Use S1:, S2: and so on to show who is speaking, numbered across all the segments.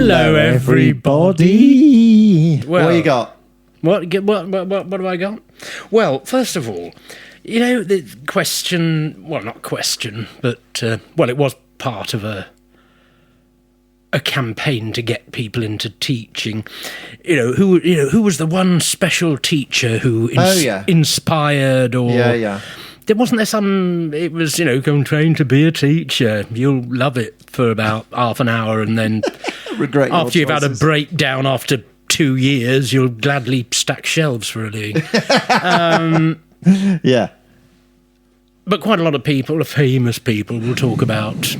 S1: Hello, everybody.
S2: Well, what you got?
S1: What have I got? Well, first of all, you know, the question, well, not question, but, it was part of a campaign to get people into teaching. Who was the one special teacher who inspired or...
S2: Yeah.
S1: Wasn't there some... It was, go and train to be a teacher. You'll love it for about half an hour and then...
S2: Regret
S1: after you've had a breakdown after 2 years, you'll gladly stack shelves for a living.
S2: Yeah.
S1: But quite a lot of people, famous people, will talk about...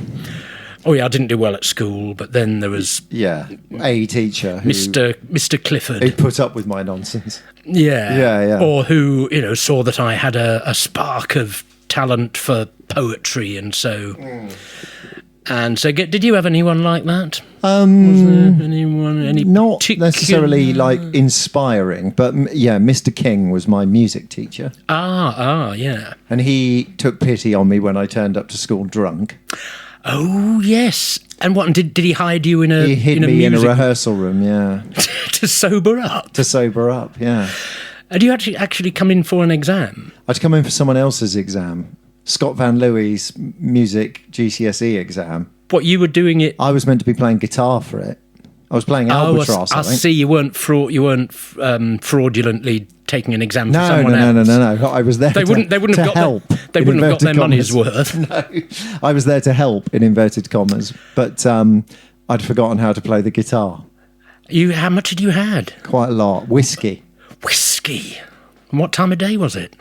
S1: Oh, yeah, I didn't do well at school, but then there was...
S2: Yeah, a teacher who...
S1: Mr. Clifford.
S2: Who put up with my nonsense.
S1: Yeah. Or who, saw that I had a spark of talent for poetry, and so... And so, did you have anyone like that? Was there anyone...
S2: Not necessarily, inspiring, but, yeah, Mr. King was my music teacher.
S1: Yeah.
S2: And he took pity on me when I turned up to school drunk.
S1: Oh, yes. And what, did he hide you in a...
S2: He hid me in a rehearsal room, yeah.
S1: To sober up?
S2: To sober up, yeah.
S1: Had you actually come in for an exam?
S2: I'd come in for someone else's exam. Scott Van Looey's music GCSE exam.
S1: What, you were doing it...
S2: I was meant to be playing guitar for it. I was playing Albatross, I think.
S1: See, you weren't fraudulently taking an exam for someone else.
S2: No. I was there to help.
S1: They wouldn't have got their money's worth.
S2: No, I was there to help, in inverted commas. But I'd forgotten how to play the guitar.
S1: How much had you had?
S2: Quite a lot. Whiskey.
S1: And what time of day was it?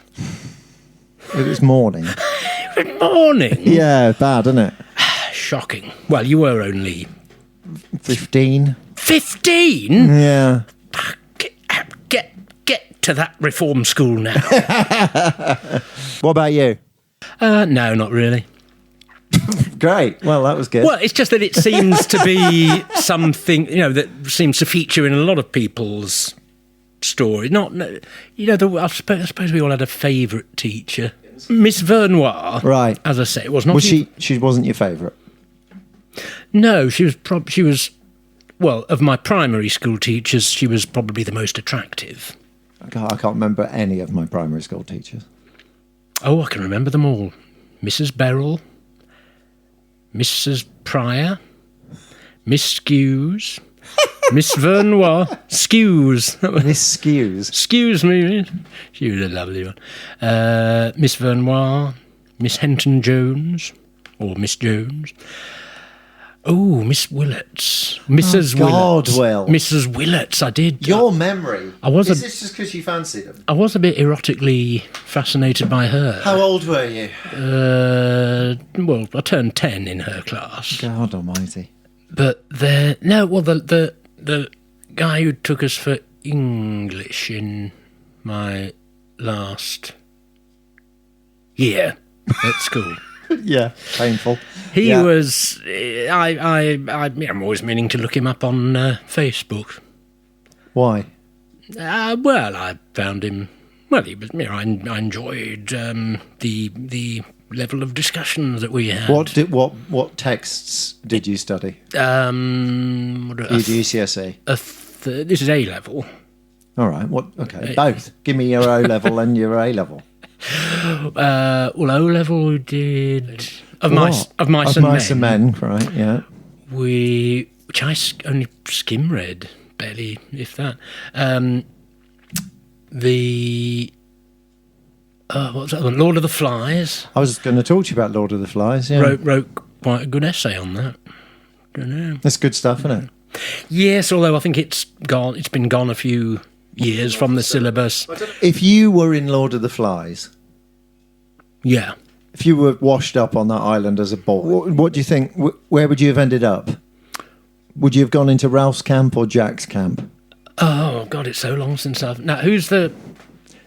S2: It was morning.
S1: Morning?
S2: Yeah, bad, isn't it?
S1: Shocking. Well, you were only...
S2: 15.
S1: 15?
S2: Yeah.
S1: Get to that reform school now.
S2: What about you?
S1: No, not really.
S2: Great. Well, that was good.
S1: Well, it's just that it seems to be something, that seems to feature in a lot of people's stories. I suppose we all had a favourite teacher. Miss Vernois.
S2: Right.
S1: As I say, it was not...
S2: Was she wasn't your favourite?
S1: No, she was... Well, of my primary school teachers, she was probably the most attractive.
S2: I can't remember any of my primary school teachers.
S1: Oh, I can remember them all. Mrs. Beryl, Mrs. Pryor, Miss Skews, Miss Vernois, Skews.
S2: Miss Skews.
S1: Excuse me. She was a lovely one. Miss Vernois, Miss Henton-Jones, or Miss Jones. Oh, Miss Willets. Mrs. Willets.
S2: Godwell.
S1: Mrs. Willets, I did.
S2: Your memory.
S1: Is
S2: this just because you fancied them?
S1: I was a bit erotically fascinated by her.
S2: How old were you?
S1: Well, I turned 10 in her class.
S2: God almighty.
S1: But the guy who took us for English in my last year at school...
S2: Yeah, painful.
S1: He was... I'm always meaning to look him up on Facebook.
S2: Why?
S1: Well, I found him... Well, he was... I enjoyed the level of discussions that we had.
S2: What texts did you study? GCSE.
S1: This is A-level.
S2: All right. Okay. Both. Give me your O-level and your A-level.
S1: O-level we did of mice and men,
S2: right? Yeah.
S1: Which I only skim read, barely, if that. What's that one? Lord of the Flies.
S2: I was going to talk to you about Lord of the Flies. Yeah.
S1: Wrote quite a good essay on that. Don't know.
S2: That's good stuff, isn't it?
S1: Yes, although I think it's gone. It's been gone a few years from the syllabus.
S2: If you were in Lord of the Flies,
S1: yeah.
S2: If you were washed up on that island as a boy, what do you think? Where would you have ended up? Would you have gone into Ralph's camp or Jack's camp?
S1: Oh God, it's so long since I've... Now, who's the...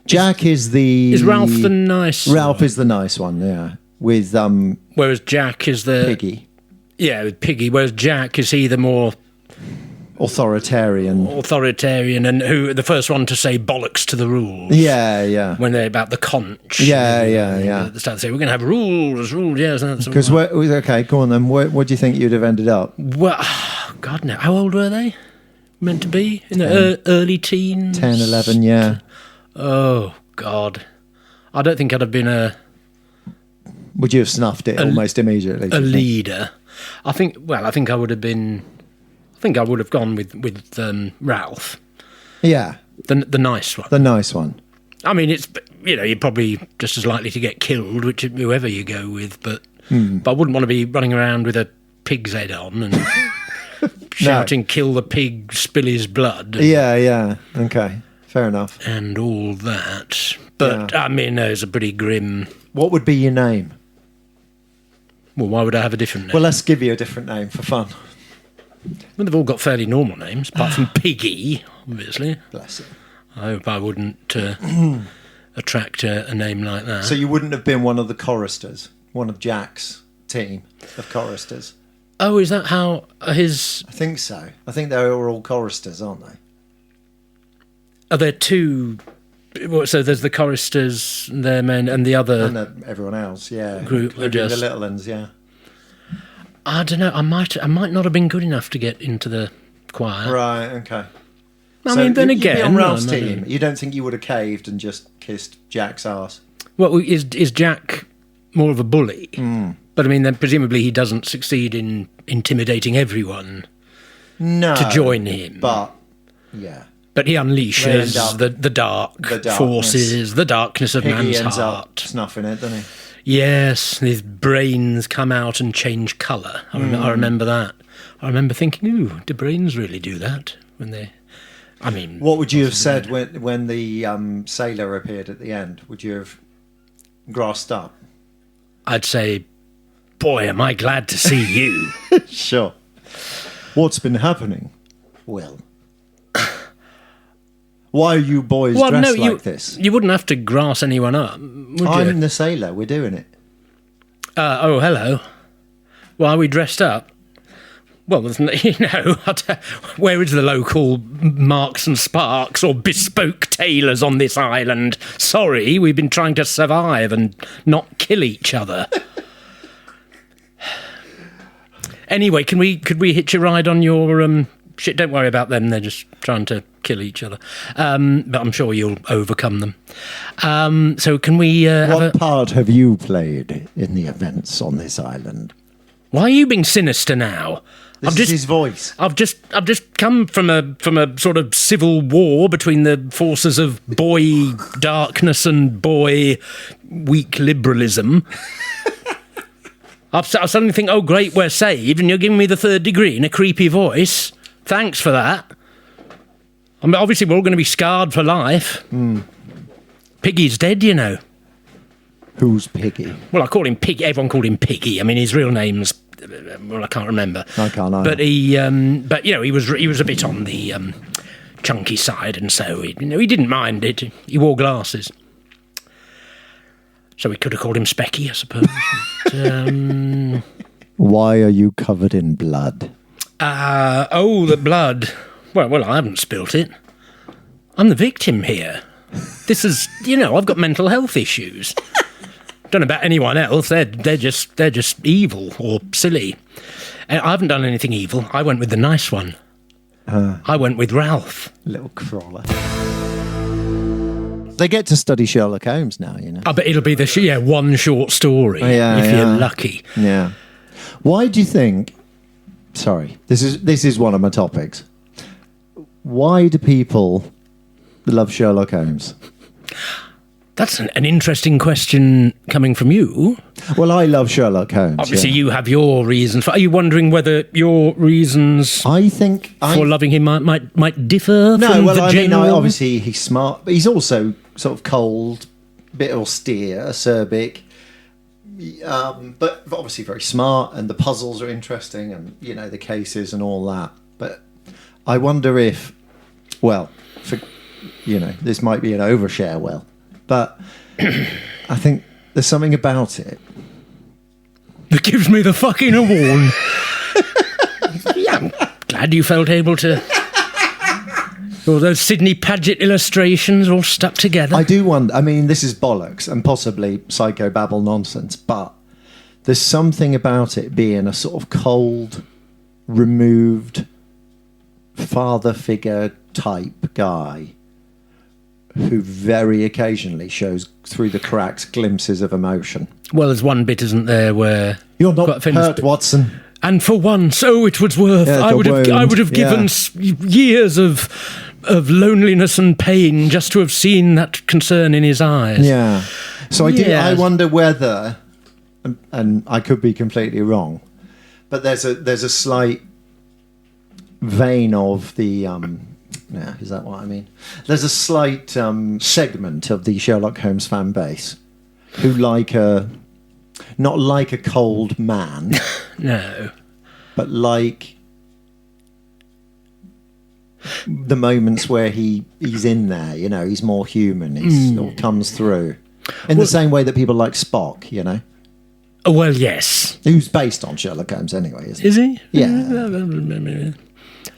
S2: Jack is the...
S1: Is Ralph the nice
S2: Ralph
S1: one?
S2: is the nice one, yeah. With...
S1: Whereas Jack is the...
S2: Piggy.
S1: Yeah, with Piggy. Whereas Jack is he the more...
S2: Authoritarian,
S1: and who the first one to say bollocks to the rules.
S2: Yeah.
S1: When they're about the conch.
S2: Yeah.
S1: They start to say, we're going to have rules, yes.
S2: Because, okay, go on then. Where do you think you'd have ended up?
S1: Well, God, no. How old were they? Meant to be? In the early teens?
S2: 10, 11, yeah.
S1: Oh, God. I don't think I'd have been
S2: Would you have snuffed it almost immediately?
S1: A leader. I think I would have been... I think I would have gone with Ralph.
S2: Yeah.
S1: The nice one.
S2: The nice one.
S1: I mean, it's, you're probably just as likely to get killed, whoever you go with, but I wouldn't want to be running around with a pig's head on and shouting, kill the pig, spill his blood.
S2: Yeah. Okay. Fair enough.
S1: And all that. But, I mean, it's a pretty grim...
S2: What would be your name?
S1: Well, why would I have a different name?
S2: Well, let's give you a different name for fun.
S1: Well, they've all got fairly normal names, apart from Piggy, obviously.
S2: Bless him.
S1: I hope I wouldn't attract a name like that.
S2: So you wouldn't have been one of the choristers, one of Jack's team of choristers?
S1: Oh, is that how his...
S2: I think so. I think they were all choristers, aren't they?
S1: Are there two... So there's the choristers, their men, and the other...
S2: And everyone else, yeah.
S1: Group,
S2: including the little ones, yeah.
S1: I don't know. I might not have been good enough to get into the choir.
S2: Right. Okay.
S1: I mean, then again,
S2: on Ralph's team, you don't think you would have caved and just kissed Jack's ass?
S1: Well, is Jack more of a bully? But I mean, then presumably he doesn't succeed in intimidating everyone to join him.
S2: But yeah.
S1: But he unleashes the dark forces, the darkness of
S2: Piggy
S1: man's
S2: ends
S1: heart.
S2: Up snuffing it, doesn't he?
S1: Yes, his brains come out and change colour. I remember that. I remember thinking, ooh, do brains really do that? When they... I mean...
S2: What would you have said when the sailor appeared at the end? Would you have grasped up?
S1: I'd say, boy, am I glad to see you.
S2: Sure. What's been happening? Well... Why are you boys dressed like this?
S1: You wouldn't have to grass anyone up, would you?
S2: I'm the sailor. We're doing it.
S1: Oh, hello. Why are we dressed up? Well, where is the local Marks and Sparks or bespoke tailors on this island? Sorry, we've been trying to survive and not kill each other. Anyway, could we hitch a ride on your shit? Don't worry about them. They're just trying to kill each other. But I'm sure you'll overcome them. So can we...
S2: what part have you played in the events on this island?
S1: Why are you being sinister now?
S2: This is his voice.
S1: I've just come from a sort of civil war between the forces of boy darkness and boy weak liberalism. I suddenly think, oh great, we're saved, and you're giving me the third degree in a creepy voice. Thanks for that. I mean, obviously we're all going to be scarred for life. Piggy's dead, you know.
S2: Who's Piggy?
S1: Well, I call him Piggy. Everyone called him Piggy. I mean, his real name's... Well, I can't remember.
S2: I can't either.
S1: But he was a bit on the chunky side, and so he didn't mind it. He wore glasses, so we could have called him Specky, I suppose. But,
S2: why are you covered in blood?
S1: The blood. Well, I haven't spilt it. I'm the victim here. This is, I've got mental health issues. Don't know about anyone else. They're just evil or silly. I haven't done anything evil. I went with the nice one. I went with Ralph.
S2: Little crawler. They get to study Sherlock Holmes now,
S1: I bet it'll be one short story if you're lucky.
S2: Yeah. Why do you think? Sorry, this is one of my topics. Why do people love Sherlock Holmes?
S1: That's an interesting question coming from you.
S2: Well, I love Sherlock Holmes.
S1: Obviously, you have your reasons. Are you wondering whether your reasons for loving him might differ from the general?
S2: No, obviously he's smart, but he's also sort of cold, a bit austere, acerbic, but obviously very smart, and the puzzles are interesting, and, the cases and all that. But I wonder if, this might be an overshare, but I think there's something about it
S1: that gives me the fucking award. Yeah, I'm glad you felt able to... All those Sidney Paget illustrations all stuck together.
S2: I do wonder... I mean, this is bollocks and possibly psychobabble nonsense, but there's something about it being a sort of cold, removed, father figure type guy who very occasionally shows through the cracks glimpses of emotion.
S1: Well, there's one bit, isn't there, where
S2: you're not hurt, Watson.
S1: And for once, it was worth.
S2: Yeah,
S1: I would have given years of loneliness and pain just to have seen that concern in his eyes.
S2: Yeah. So I wonder whether, and I could be completely wrong, but there's a slight vein of the. Is that what I mean? There's a slight segment of the Sherlock Holmes fan base who not like a cold man.
S1: No.
S2: But like the moments where he's in there, he's more human. He sort of comes through. In the same way that people like Spock,
S1: Well, yes.
S2: Who's based on Sherlock Holmes anyway, isn't he?
S1: Is he?
S2: Yeah.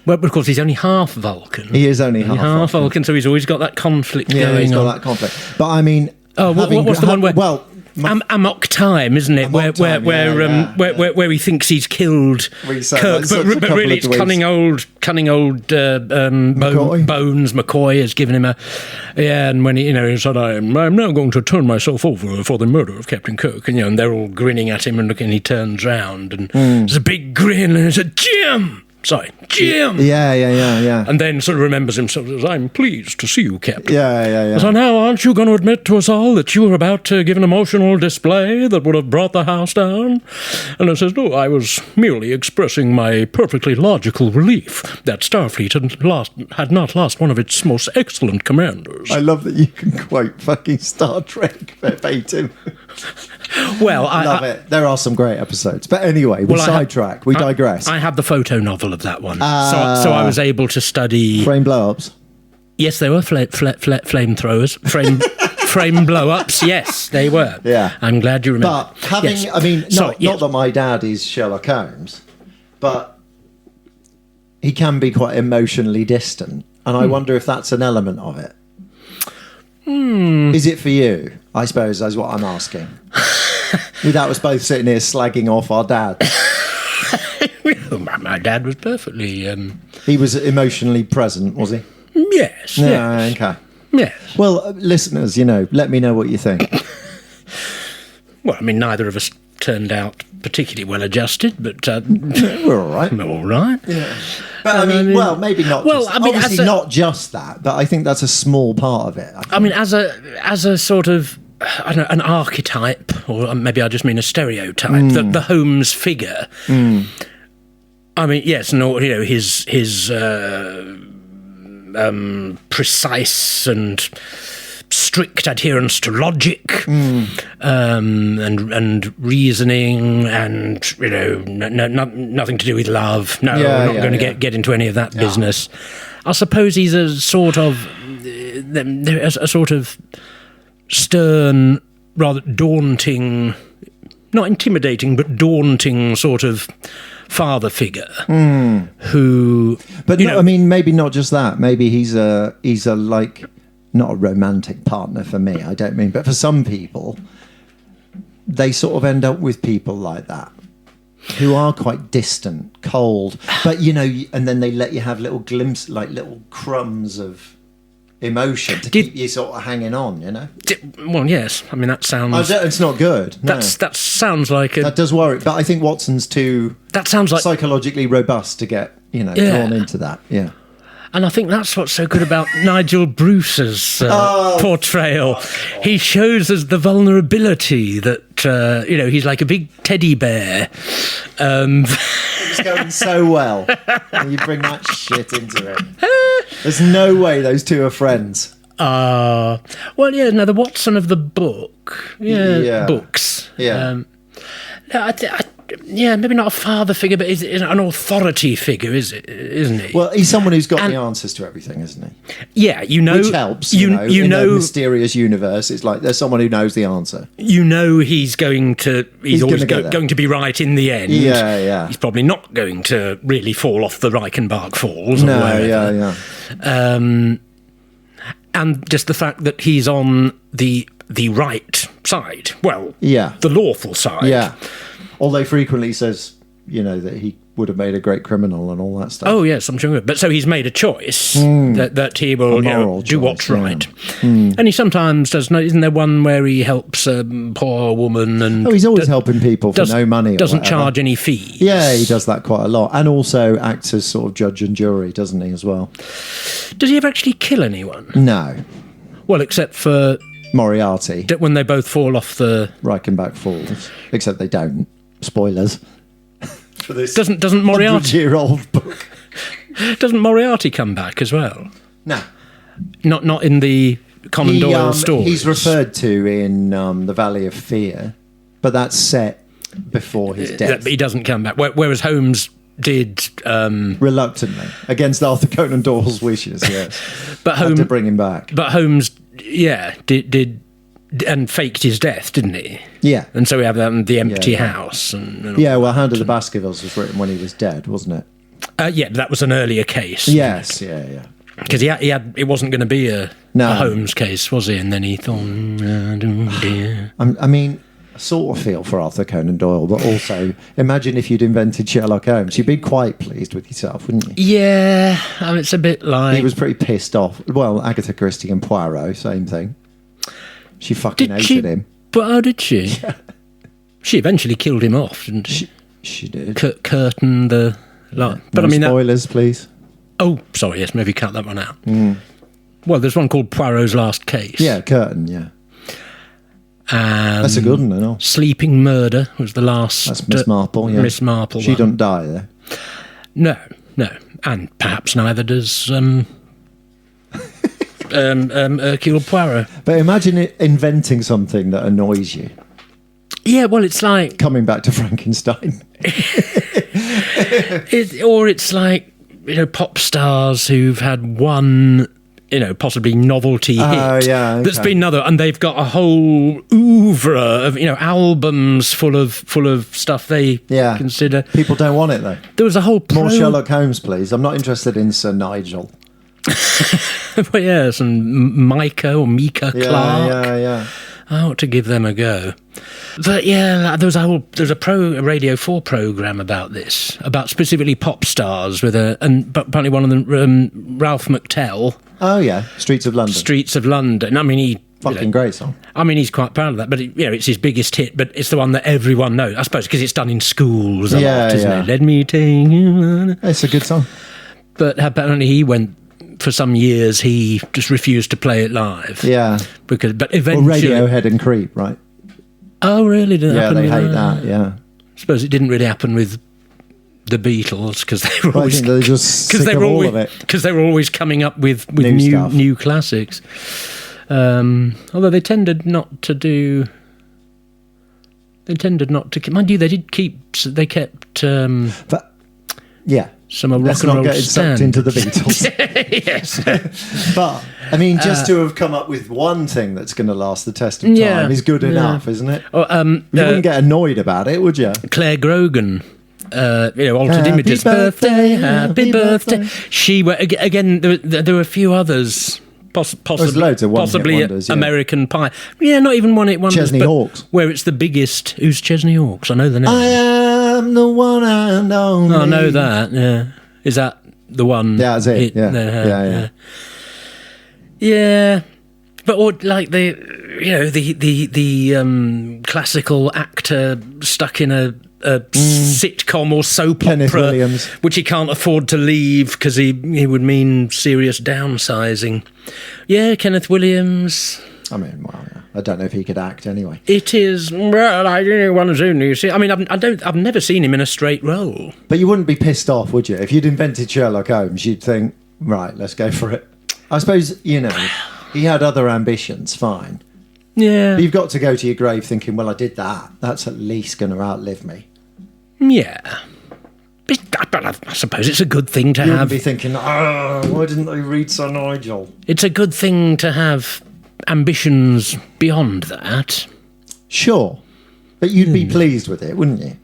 S1: Well, but of course, he's only half Vulcan.
S2: He is only half
S1: Vulcan, so he's always got that conflict going on.
S2: Yeah, he's got that conflict. But I mean...
S1: what's the one where... Well... Amok Time, isn't it? Where he thinks he's killed Kirk, but really it's cunning old Bones McCoy has given him a and when he said I'm now going to turn myself over for the murder of Captain Kirk, and they're all grinning at him and he turns round and there's a big grin and he said Jim.
S2: Yeah.
S1: And then sort of remembers himself as, I'm pleased to see you, Captain.
S2: Yeah.
S1: So now, aren't you going to admit to us all that you were about to give an emotional display that would have brought the house down? And I says, no, I was merely expressing my perfectly logical relief that Starfleet had not lost one of its most excellent commanders.
S2: I love that you can quote fucking Star Trek verbatim.
S1: Well,
S2: I love it. There are some great episodes. But anyway, we sidetrack. We digress.
S1: I had the photo novel of that one. So I was able to study...
S2: Frame blow-ups?
S1: Yes, they were flamethrowers. Frame blow-ups, yes, they were.
S2: Yeah.
S1: I'm glad you remember.
S2: But having... Yes. I mean, not that my dad is Sherlock Holmes, but he can be quite emotionally distant. And I wonder if that's an element of it. Is it for you? I suppose that's what I'm asking. Without us both sitting here slagging off our dad.
S1: My dad was perfectly...
S2: He was emotionally present, was he?
S1: Yes.
S2: Yeah, yes. Okay.
S1: Yes.
S2: Well, listeners, let me know what you think.
S1: Well, I mean, neither of us turned out particularly well adjusted, but...
S2: we're all right.
S1: We're all right.
S2: Yeah. But I mean, maybe not. Obviously not just that, but I think that's a small part of it. I
S1: mean, as a sort of, I don't know, an archetype, or maybe I just mean a stereotype, the Holmes figure. I mean, yes, his precise and strict adherence to logic and reasoning and nothing to do with love. No, we're not going to get into any of that business. I suppose he's a sort of stern, rather daunting, not intimidating, but daunting sort of father figure who.
S2: But I mean, maybe not just that. Maybe he's a like. Not a romantic partner for me, I don't mean, but for some people, they sort of end up with people like that, who are quite distant, cold, but and then they let you have little glimpses, like little crumbs of emotion to keep you sort of hanging on,
S1: Well, yes, I mean that sounds...
S2: it's not good. No.
S1: That sounds like...
S2: That does worry, but I think Watson's too...
S1: That sounds like...
S2: psychologically robust to get, drawn into that, yeah.
S1: And I think that's what's so good about Nigel Bruce's portrayal. He shows us the vulnerability that, he's like a big teddy bear.
S2: It's going so well. And you bring that shit into it. There's no way those two are friends.
S1: The Watson of the book. Books.
S2: Yeah.
S1: Maybe not a father figure, but is an authority figure, isn't he?
S2: Well, he's someone who's got the answers to everything, isn't he?
S1: Yeah,
S2: which helps. In a mysterious universe, it's like there's someone who knows the answer.
S1: He's going to. He's always going to be be in the end.
S2: Yeah.
S1: He's probably not going to really fall off the Reichenbach Falls.
S2: No, yeah.
S1: And just the fact that he's on the right side. Well, the lawful side.
S2: Yeah. Although frequently says, that he would have made a great criminal and all that stuff.
S1: Oh, yes, I'm sure. But so he's made a choice that he will do what's right. And he sometimes does, isn't there one where he helps a poor woman? And
S2: he's always helping people for no money.
S1: Doesn't charge any fees.
S2: Yeah, he does that quite a lot. And also acts as sort of judge and jury, doesn't he, as well?
S1: Does he ever actually kill anyone?
S2: No.
S1: Well, except for
S2: Moriarty.
S1: When they both fall off the
S2: Reichenbach Falls. Except they don't. Spoilers. For this
S1: doesn't Moriarty
S2: 100-year-old book.
S1: Doesn't Moriarty come back as well?
S2: No.
S1: Not in the Conan Doyle stories.
S2: He's referred to in The Valley of Fear, but that's set before his death.
S1: He doesn't come back. Whereas Holmes did
S2: reluctantly, against Arthur Conan Doyle's wishes. Yes,
S1: but
S2: had to bring him back.
S1: But Holmes, did and faked his death, didn't he?
S2: Yeah,
S1: and so we have the empty house. And
S2: well, Hound of the Baskervilles was written when he was dead, wasn't it?
S1: Yeah, that was an earlier case.
S2: Yes, yeah.
S1: Because it wasn't going to be a Holmes case, was he? And then he thought, dear.
S2: I mean, I sort of feel for Arthur Conan Doyle, but also imagine if you'd invented Sherlock Holmes. You'd be quite pleased with yourself, wouldn't you?
S1: Yeah, it's a bit like...
S2: He was pretty pissed off. Well, Agatha Christie and Poirot, same thing. She fucking hated him.
S1: But how did she? Yeah. She eventually killed him off, didn't she?
S2: She did.
S1: Curtain the... Like, but
S2: no spoilers, please.
S1: Oh, sorry, yes, maybe cut that one out. Well, there's one called Poirot's Last Case.
S2: Yeah, Curtain, yeah. That's a good one, I know.
S1: Sleeping Murder was the last...
S2: That's Miss Marple, yeah.
S1: Miss Marple.
S2: She doesn't die, there.
S1: No. And perhaps neither does... Hercule Poirot.
S2: But imagine inventing something that annoys you.
S1: Yeah, well, it's like...
S2: Coming back to Frankenstein.
S1: It's like, pop stars who've had one, possibly novelty hit.
S2: Yeah, okay.
S1: That's been another, and they've got a whole oeuvre of, albums full of stuff they consider.
S2: People don't want it, though.
S1: There was a whole...
S2: More Sherlock Holmes, please. I'm not interested in Sir Nigel.
S1: But yes, and Micah Clark.
S2: Yeah.
S1: I ought to give them a go. But yeah, there was a Radio 4 program about this, about specifically pop stars but apparently one of them, Ralph McTell.
S2: Oh yeah, Streets of London.
S1: I mean, he
S2: fucking great song.
S1: I mean, he's quite proud of that. But it's his biggest hit. But it's the one that everyone knows, I suppose, because it's done in schools a lot, isn't it? Let me take you.
S2: It's a good song.
S1: But apparently he went. For some years, he just refused to play it live.
S2: Yeah,
S1: but eventually,
S2: Radiohead and Creep, right?
S1: Oh, really?
S2: They hate that. Yeah,
S1: I suppose it didn't really happen with the Beatles because they were
S2: always I think they're just sick of all of it
S1: because they were always coming up with new classics. Although they tended not to. Mind you, they did keep. They kept.
S2: But yeah.
S1: Some of
S2: Let's
S1: rock and roll
S2: not get sucked into the Beatles.
S1: Yes.
S2: But, I mean, just to have come up with one thing that's going to last the test of time is good enough, isn't it? You wouldn't get annoyed about it, would you?
S1: Claire Grogan. Altered Images. Happy birthday. She were, again, there were a few others.
S2: There's loads of
S1: possibly
S2: wonders,
S1: American Pie. Yeah, not even one-hit wonders.
S2: Chesney Hawkes.
S1: Where it's the biggest. Who's Chesney Hawkes? I know the name.
S2: I am the one and only.
S1: I know that, yeah. Is that the one?
S2: Yeah, that's it.
S1: Yeah. But like the classical actor stuck in a sitcom or soap
S2: Kenneth
S1: opera,
S2: Williams.
S1: which he can't afford to leave because he would mean serious downsizing. Yeah, Kenneth Williams.
S2: I mean, well, I don't know if he could act anyway.
S1: It is one soon. You see, I mean, I've never seen him in a straight role.
S2: But you wouldn't be pissed off, would you? If you'd invented Sherlock Holmes, you'd think, right, let's go for it. I suppose he had other ambitions. Fine.
S1: Yeah.
S2: But you've got to go to your grave thinking, well, I did that. That's at least going to outlive me.
S1: Yeah. But I suppose it's a good thing to have.
S2: You would be thinking, why didn't they read Sir Nigel?
S1: It's a good thing to have ambitions beyond that.
S2: Sure. But you'd be pleased with it, wouldn't you?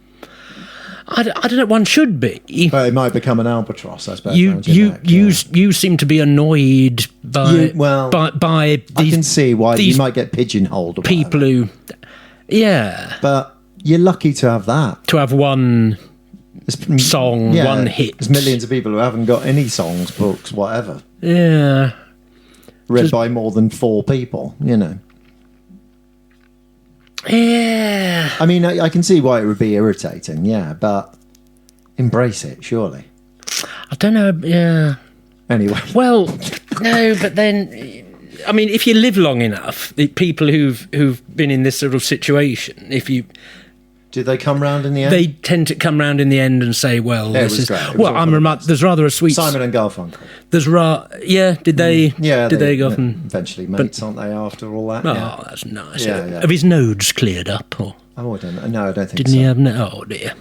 S1: I don't know, one should be.
S2: But it might become an albatross, I suppose.
S1: You seem to be annoyed by these...
S2: I can see why you might get pigeonholed.
S1: People who... Yeah.
S2: But you're lucky to have that.
S1: To have one song, one hit.
S2: There's millions of people who haven't got any songs, books, whatever.
S1: Yeah.
S2: Read by more than 4 people, you know.
S1: Yeah.
S2: I mean, I can see why it would be irritating, yeah, but embrace it, surely.
S1: I don't know, yeah.
S2: Anyway.
S1: Well, no, but then, I mean, if you live long enough, the people who've been in this sort of situation, if you...
S2: Did they come round in the end?
S1: They tend to come round in the end and say, well, this is...
S2: Great.
S1: Well, there's rather a sweet...
S2: Simon and Garfunkel.
S1: Did they...
S2: Yeah,
S1: did they go off and...
S2: Eventually mates, aren't they, after all that?
S1: Oh, that's nice.
S2: Yeah.
S1: Have his nodes cleared up, or...
S2: Oh, I don't know. No, I don't think
S1: Didn't
S2: so.
S1: he have... Oh, dear.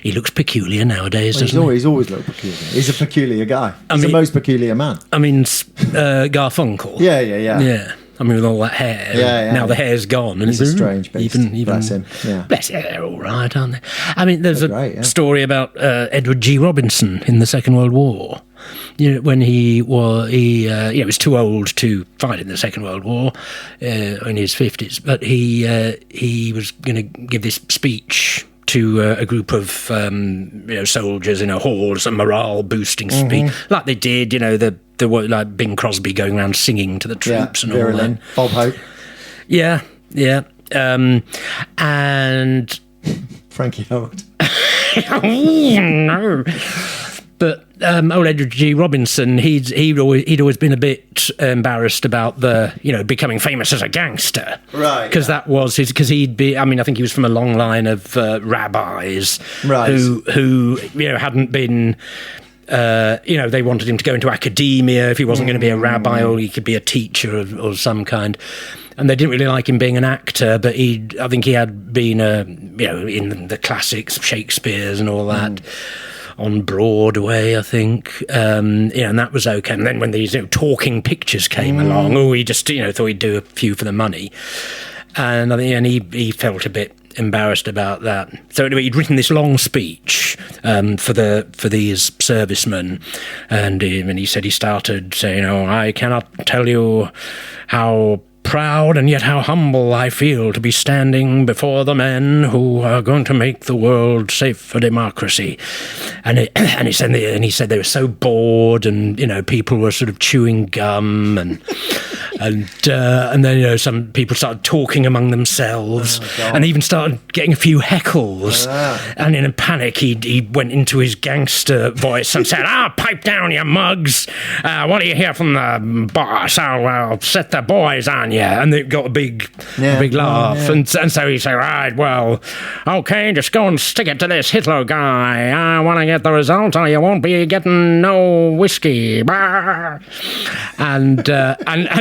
S1: He looks peculiar nowadays, doesn't he?
S2: He's always looked peculiar. He's a peculiar guy. He's the most peculiar man.
S1: I mean, Garfunkel.
S2: Yeah.
S1: Yeah. I mean, with all that hair.
S2: Yeah.
S1: Now the hair's gone. And
S2: he's a strange beast. Bless him. Yeah.
S1: Bless him. They're all right, aren't they? I mean, there's story about Edward G. Robinson in the Second World War. You know, when he was too old to fight in the Second World War in his 50s, but he was going to give this speech to a group of soldiers in a hall, some morale boosting speech, like they did. There were like Bing Crosby going around singing to the troops and all that.
S2: Bob Hope.
S1: Yeah. And
S2: Frankie Howard.
S1: Oh no. But old Edward G. Robinson, he'd always been a bit embarrassed about becoming famous as a gangster,
S2: right?
S1: Because that was his. Because he'd be. I mean, I think he was from a long line of rabbis,
S2: right?
S1: Who hadn't been. They wanted him to go into academia if he wasn't going to be a rabbi, or he could be a teacher of some kind. And they didn't really like him being an actor, but I think he had been in the classics, Shakespeare's and all that. On Broadway, I think, and that was okay. And then when these talking pictures came along, he just thought he'd do a few for the money, and I think he felt a bit embarrassed about that. So anyway, he'd written this long speech for these servicemen, and he said he started saying, I cannot tell you how proud and yet how humble I feel to be standing before the men who are going to make the world safe for democracy. And he said they were so bored, and people were sort of chewing gum, and then some people started talking among themselves, and even started getting a few heckles. And in a panic, he went into his gangster voice and said, pipe down, you mugs! What do you hear from the boss? I'll set the boys on you. And they got a big laugh, and so he said, right, well, okay, just go and stick it to this Hitler guy. I want to get the result, or you won't be getting no whiskey. And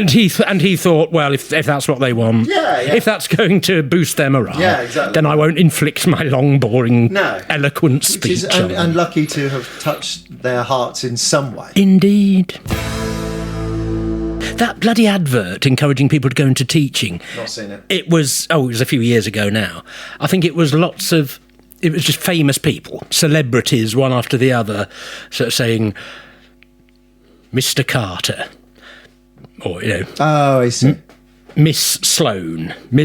S1: he thought, well, if that's what they want, if that's going to boost their morale, then I won't inflict my long, boring, eloquent speech.
S2: Which is unlucky to have touched their hearts in some way.
S1: Indeed. That bloody advert encouraging people to go into teaching.
S2: Not seen it.
S1: It was a few years ago now. I think it was just famous people, celebrities, one after the other, sort of saying, Mr. Carter, or,
S2: Oh, I see.
S1: Miss Sloane,
S2: I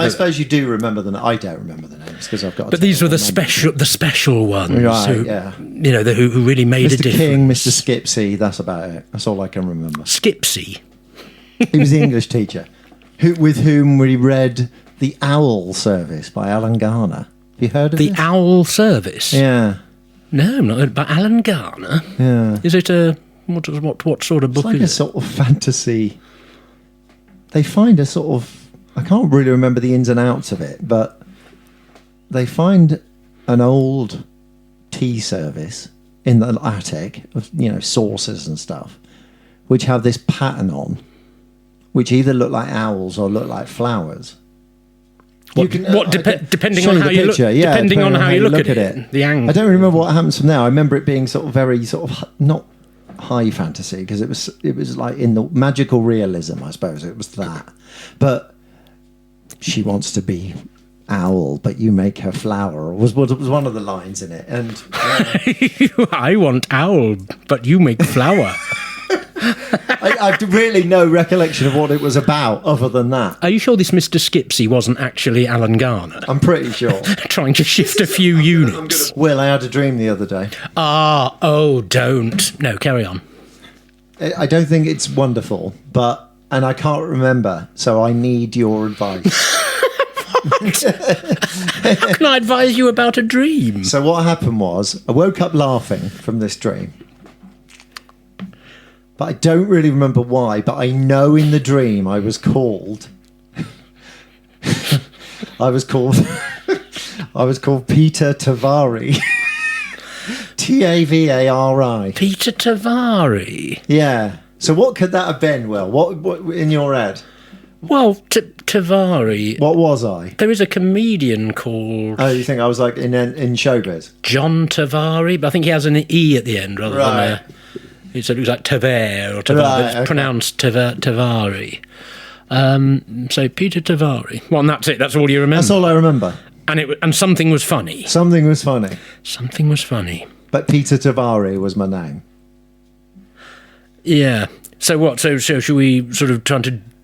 S2: suppose you do remember the. I don't remember the names because I've got.
S1: But these were the special ones,
S2: right?
S1: Who really made a difference.
S2: Mr. King, Mr. Skipsey. That's about it. That's all I can remember.
S1: Skipsey.
S2: He was the English teacher, with whom we read The Owl Service by Alan Garner. Have you heard of
S1: The Owl Service?
S2: Yeah.
S1: No, I'm not heard about Alan Garner.
S2: Yeah.
S1: Is it what sort of book?
S2: It's like a sort of fantasy. They find a sort of... I can't really remember the ins and outs of it, but they find an old tea service in the attic of, saucers and stuff, which have this pattern on, which either look like owls or look like flowers.
S1: Depending on how you look. Depending on how you look at it. The angle.
S2: I don't remember what happens from there. I remember it being sort of very sort of not high fantasy, because it was like in the magical realism, I suppose it was that. But she wants to be owl, but you make her flower, was one of the lines in it. And
S1: I want owl, but you make flower.
S2: I've really no recollection of what it was about other than that.
S1: Are you sure this Mr. Skipsy wasn't actually Alan Garner?
S2: I'm pretty sure.
S1: Trying to shift a few units.
S2: Will, I had a dream the other day.
S1: Don't. No, carry on.
S2: I don't think it's wonderful, and I can't remember, so I need your advice.
S1: How can I advise you about a dream?
S2: So what happened was, I woke up laughing from this dream. But I don't really remember why, but I know in the dream I was called Peter Tavari. Tavari.
S1: Peter Tavari.
S2: Yeah. So what could that have been, Will? What in your head?
S1: Well, Tavari.
S2: What was I?
S1: There is a comedian called...
S2: Oh, you think I was like in showbiz?
S1: John Tavari, but I think he has an E at the end rather than a... It looks like Taver or Tavar, but it's pronounced Tavari. So Peter Tavari. Well, and that's it. That's all you remember.
S2: That's all I remember.
S1: And something was funny.
S2: Something was funny.
S1: Something was funny.
S2: But Peter Tavari was my name.
S1: Yeah. So what? So should we sort of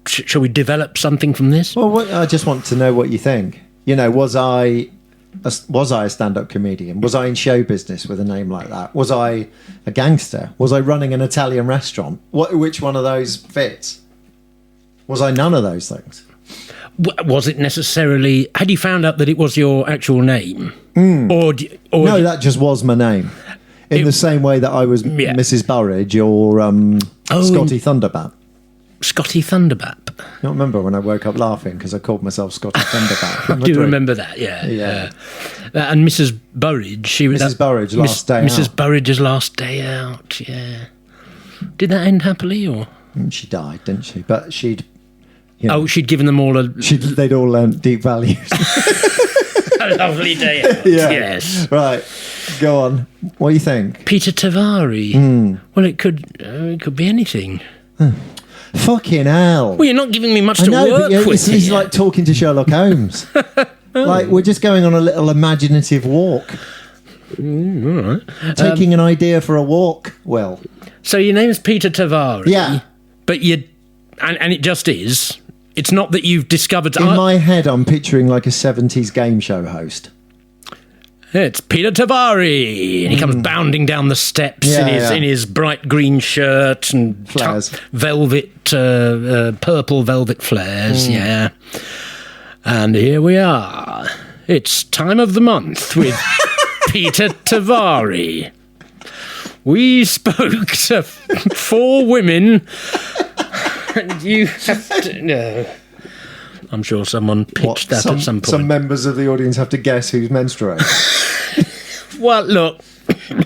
S1: shall we develop something from this?
S2: Well, I just want to know what you think. You know, was I a stand-up comedian? Was I in show business with a name like that? Was I a gangster? Was I running an Italian restaurant? Which one of those fits? Was I none of those things?
S1: Was it necessarily... Had you found out that it was your actual name? Or
S2: no, that just was my name. In the same way that I was Mrs. Burridge or Scotty Thunderbat.
S1: Scotty Thunderbat.
S2: I don't remember when I woke up laughing because I called myself Scotty Thunderbat.
S1: I do remember that, yeah. And Mrs. Burridge, she was...
S2: Mrs. Burridge, last day out.
S1: Mrs. Burridge's last day out, yeah. Did that end happily, or...?
S2: She died, didn't she? But she'd... You know,
S1: she'd given them all a...
S2: They'd all learnt deep values.
S1: A lovely day out, yes.
S2: Right, go on. What do you think?
S1: Peter Tavari. Well, it could be anything.
S2: Fucking hell.
S1: Well, you're not giving me much to work with.
S2: This is like talking to Sherlock Holmes. Like, we're just going on a little imaginative walk.
S1: All right.
S2: Taking an idea for a walk, Will.
S1: So your name's Peter Tavari.
S2: Yeah.
S1: But and it just is. It's not that you've discovered...
S2: In my head, I'm picturing like a 70s game show host.
S1: It's Peter Tavari, and he comes bounding down the steps in his bright green shirt and
S2: flares,
S1: purple velvet flares. Yeah, and here we are. It's time of the month with Peter Tavari. We spoke to 4 women, and you have to... No. I'm sure someone pitched that at some point. Some
S2: members of the audience have to guess who's menstruating.
S1: Well, look,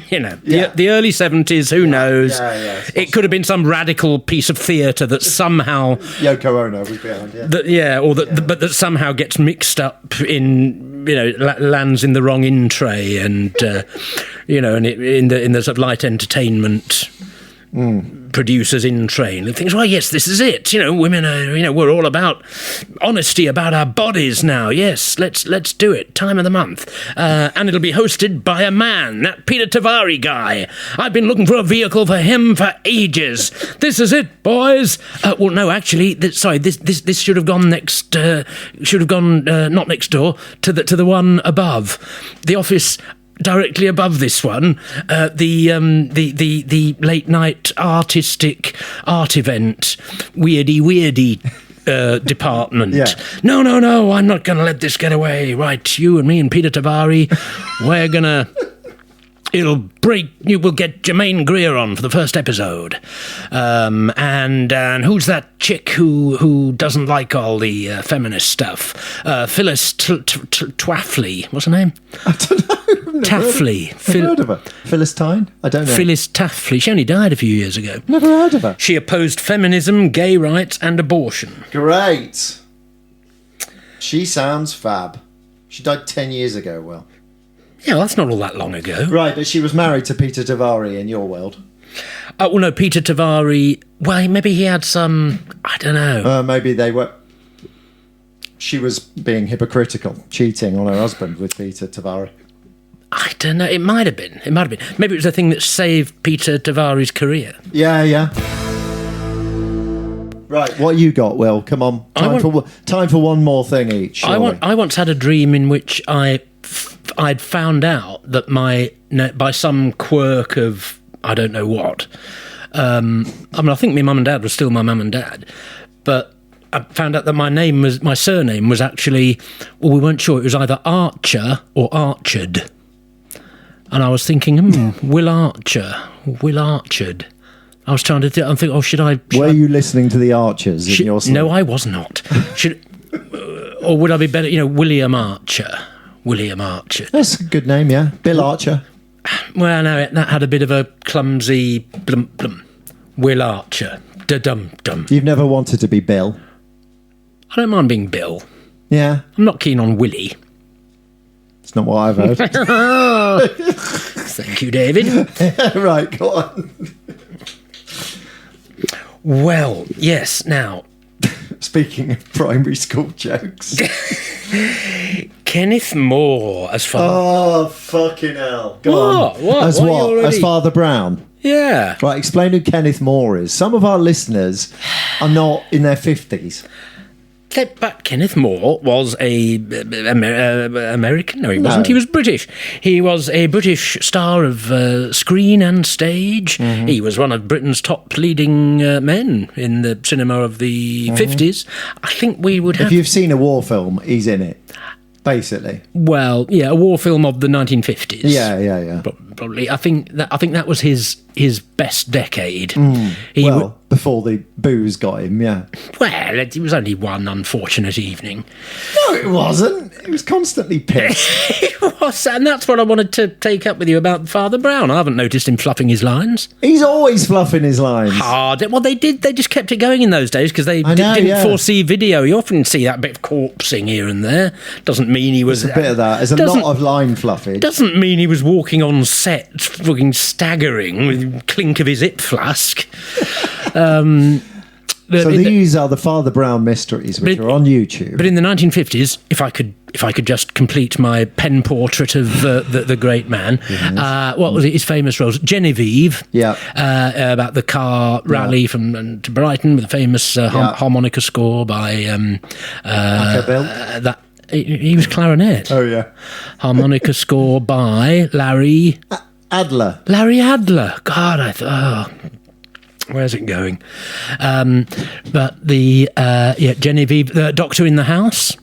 S1: you know, the early 70s, who knows? It could have been some radical piece of theatre that somehow...
S2: Yoko Ono was behind,
S1: but that somehow gets mixed up in, you know, lands in the wrong in tray and, you know, and in the sort of light entertainment... producers in train and thinks, well, yes, this is it. You know, women are, you know, we're all about honesty about our bodies now. Yes, let's do it. Time of the month. And it'll be hosted by a man, that Peter Tavari guy. I've been looking for a vehicle for him for ages. This is it, boys. Well, no, actually, this should have gone not next door, to the one above. The office directly above this one, the late night artistic art event, weirdy department. No, I'm not going to let this get away. Right, you and me and Peter Tavari, we're gonna... It'll break. You will get Jermaine Greer on for the first episode, and who's that chick who doesn't like all the feminist stuff? Phyllis Twaffley. What's her name?
S2: I don't know.
S1: Taffley.
S2: Never heard of her. Phyllis Tyne? I don't know.
S1: Phyllis Taffley. She only died a few years ago.
S2: Never heard of her.
S1: She opposed feminism, gay rights, and abortion.
S2: Great. She sounds fab. She died 10 years ago. Well.
S1: Yeah, well, that's not all that long ago.
S2: Right, but she was married to Peter Tavari in your world.
S1: Well, no, Peter Tavari... Well, maybe he had some... I don't know.
S2: Maybe they were... She was being hypocritical, cheating on her husband with Peter Tavari.
S1: I don't know. It might have been. Maybe it was the thing that saved Peter Tavari's career.
S2: Yeah. Right, what you got, Will? Come on, time for one more thing each.
S1: I once had a dream in which I'd found out that by some quirk of I don't know what. I think my mum and dad were still my mum and dad, but I found out that my surname was actually, well, we weren't sure. It was either Archer or Archard, and I was thinking, Will Archard. I was trying to think, should I...
S2: Were you listening to the Archers in your sleep?
S1: No, I was not. Or would I be better, William Archer? William Archer.
S2: That's a good name, yeah. Bill Archer.
S1: Well, no, that had a bit of a clumsy blum. Will Archer. Da-dum-dum.
S2: You've never wanted to be Bill?
S1: I don't mind being Bill.
S2: Yeah.
S1: I'm not keen on Willie.
S2: It's not what I've heard.
S1: Thank you, David.
S2: Right, go on.
S1: Well, yes, now...
S2: Speaking of primary school jokes.
S1: Kenneth More as Father...
S2: Oh, fucking hell. Go on.
S1: What?
S2: As what? As Father Brown?
S1: Yeah.
S2: Right, explain who Kenneth More is. Some of our listeners are not in their 50s.
S1: But Kenneth More was a American. No, he wasn't. He was British. He was a British star of screen and stage. Mm-hmm. He was one of Britain's top leading men in the cinema of the 50s. I think we would have...
S2: If you've seen a war film, he's in it, basically.
S1: Well, yeah, a war film of the 1950s.
S2: Yeah.
S1: Probably. I think that was his best decade.
S2: Before the booze got him, yeah.
S1: Well, it was only one unfortunate evening.
S2: No, it wasn't. He was constantly pissed.
S1: It was, and that's what I wanted to take up with you about Father Brown. I haven't noticed him fluffing his lines.
S2: He's always fluffing his lines.
S1: Hard. Well, they did. They just kept it going in those days because they didn't foresee video. You often see that bit of corpsing here and there. Doesn't mean he was...
S2: There's a bit of that. There's a lot of line fluffing.
S1: Doesn't mean he was walking on set, fucking staggering with the clink of his hip flask.
S2: So these are the Father Brown mysteries, which are on YouTube.
S1: But in the 1950s, if I could just complete my pen portrait of the great man, what was it? His famous roles, Genevieve, about the car rally from to Brighton with a famous harmonica score by that. He was clarinet.
S2: Oh yeah,
S1: harmonica score by Larry
S2: Adler.
S1: Larry Adler. God, I thought. Where's it going? But the Genevieve, the Doctor in the House,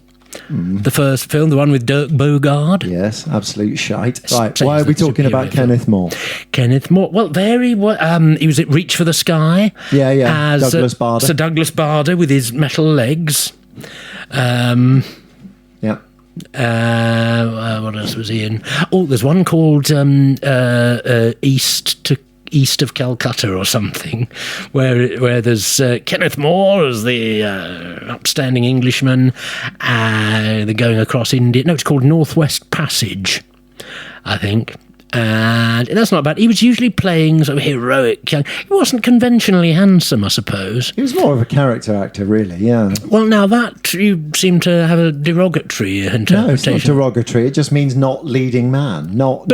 S1: the first film, the one with Dirk Bogarde.
S2: Yes, absolute shite. Right, why are we talking about Kenneth More?
S1: Kenneth More. Well, he was at Reach for the Sky.
S2: Yeah.
S1: As
S2: Douglas Bader.
S1: Sir Douglas Bader with his metal legs. What else was he in? Oh, there's one called East of Calcutta or something, where there's Kenneth More as the upstanding Englishman. They're going across India. No, it's called Northwest Passage, I think. And that's not bad. He was usually playing sort of heroic young... He wasn't conventionally handsome, I suppose.
S2: He was more of a character actor, really, yeah.
S1: Well, now that, you seem to have a derogatory interpretation.
S2: No, it's not derogatory. It just means not leading man, not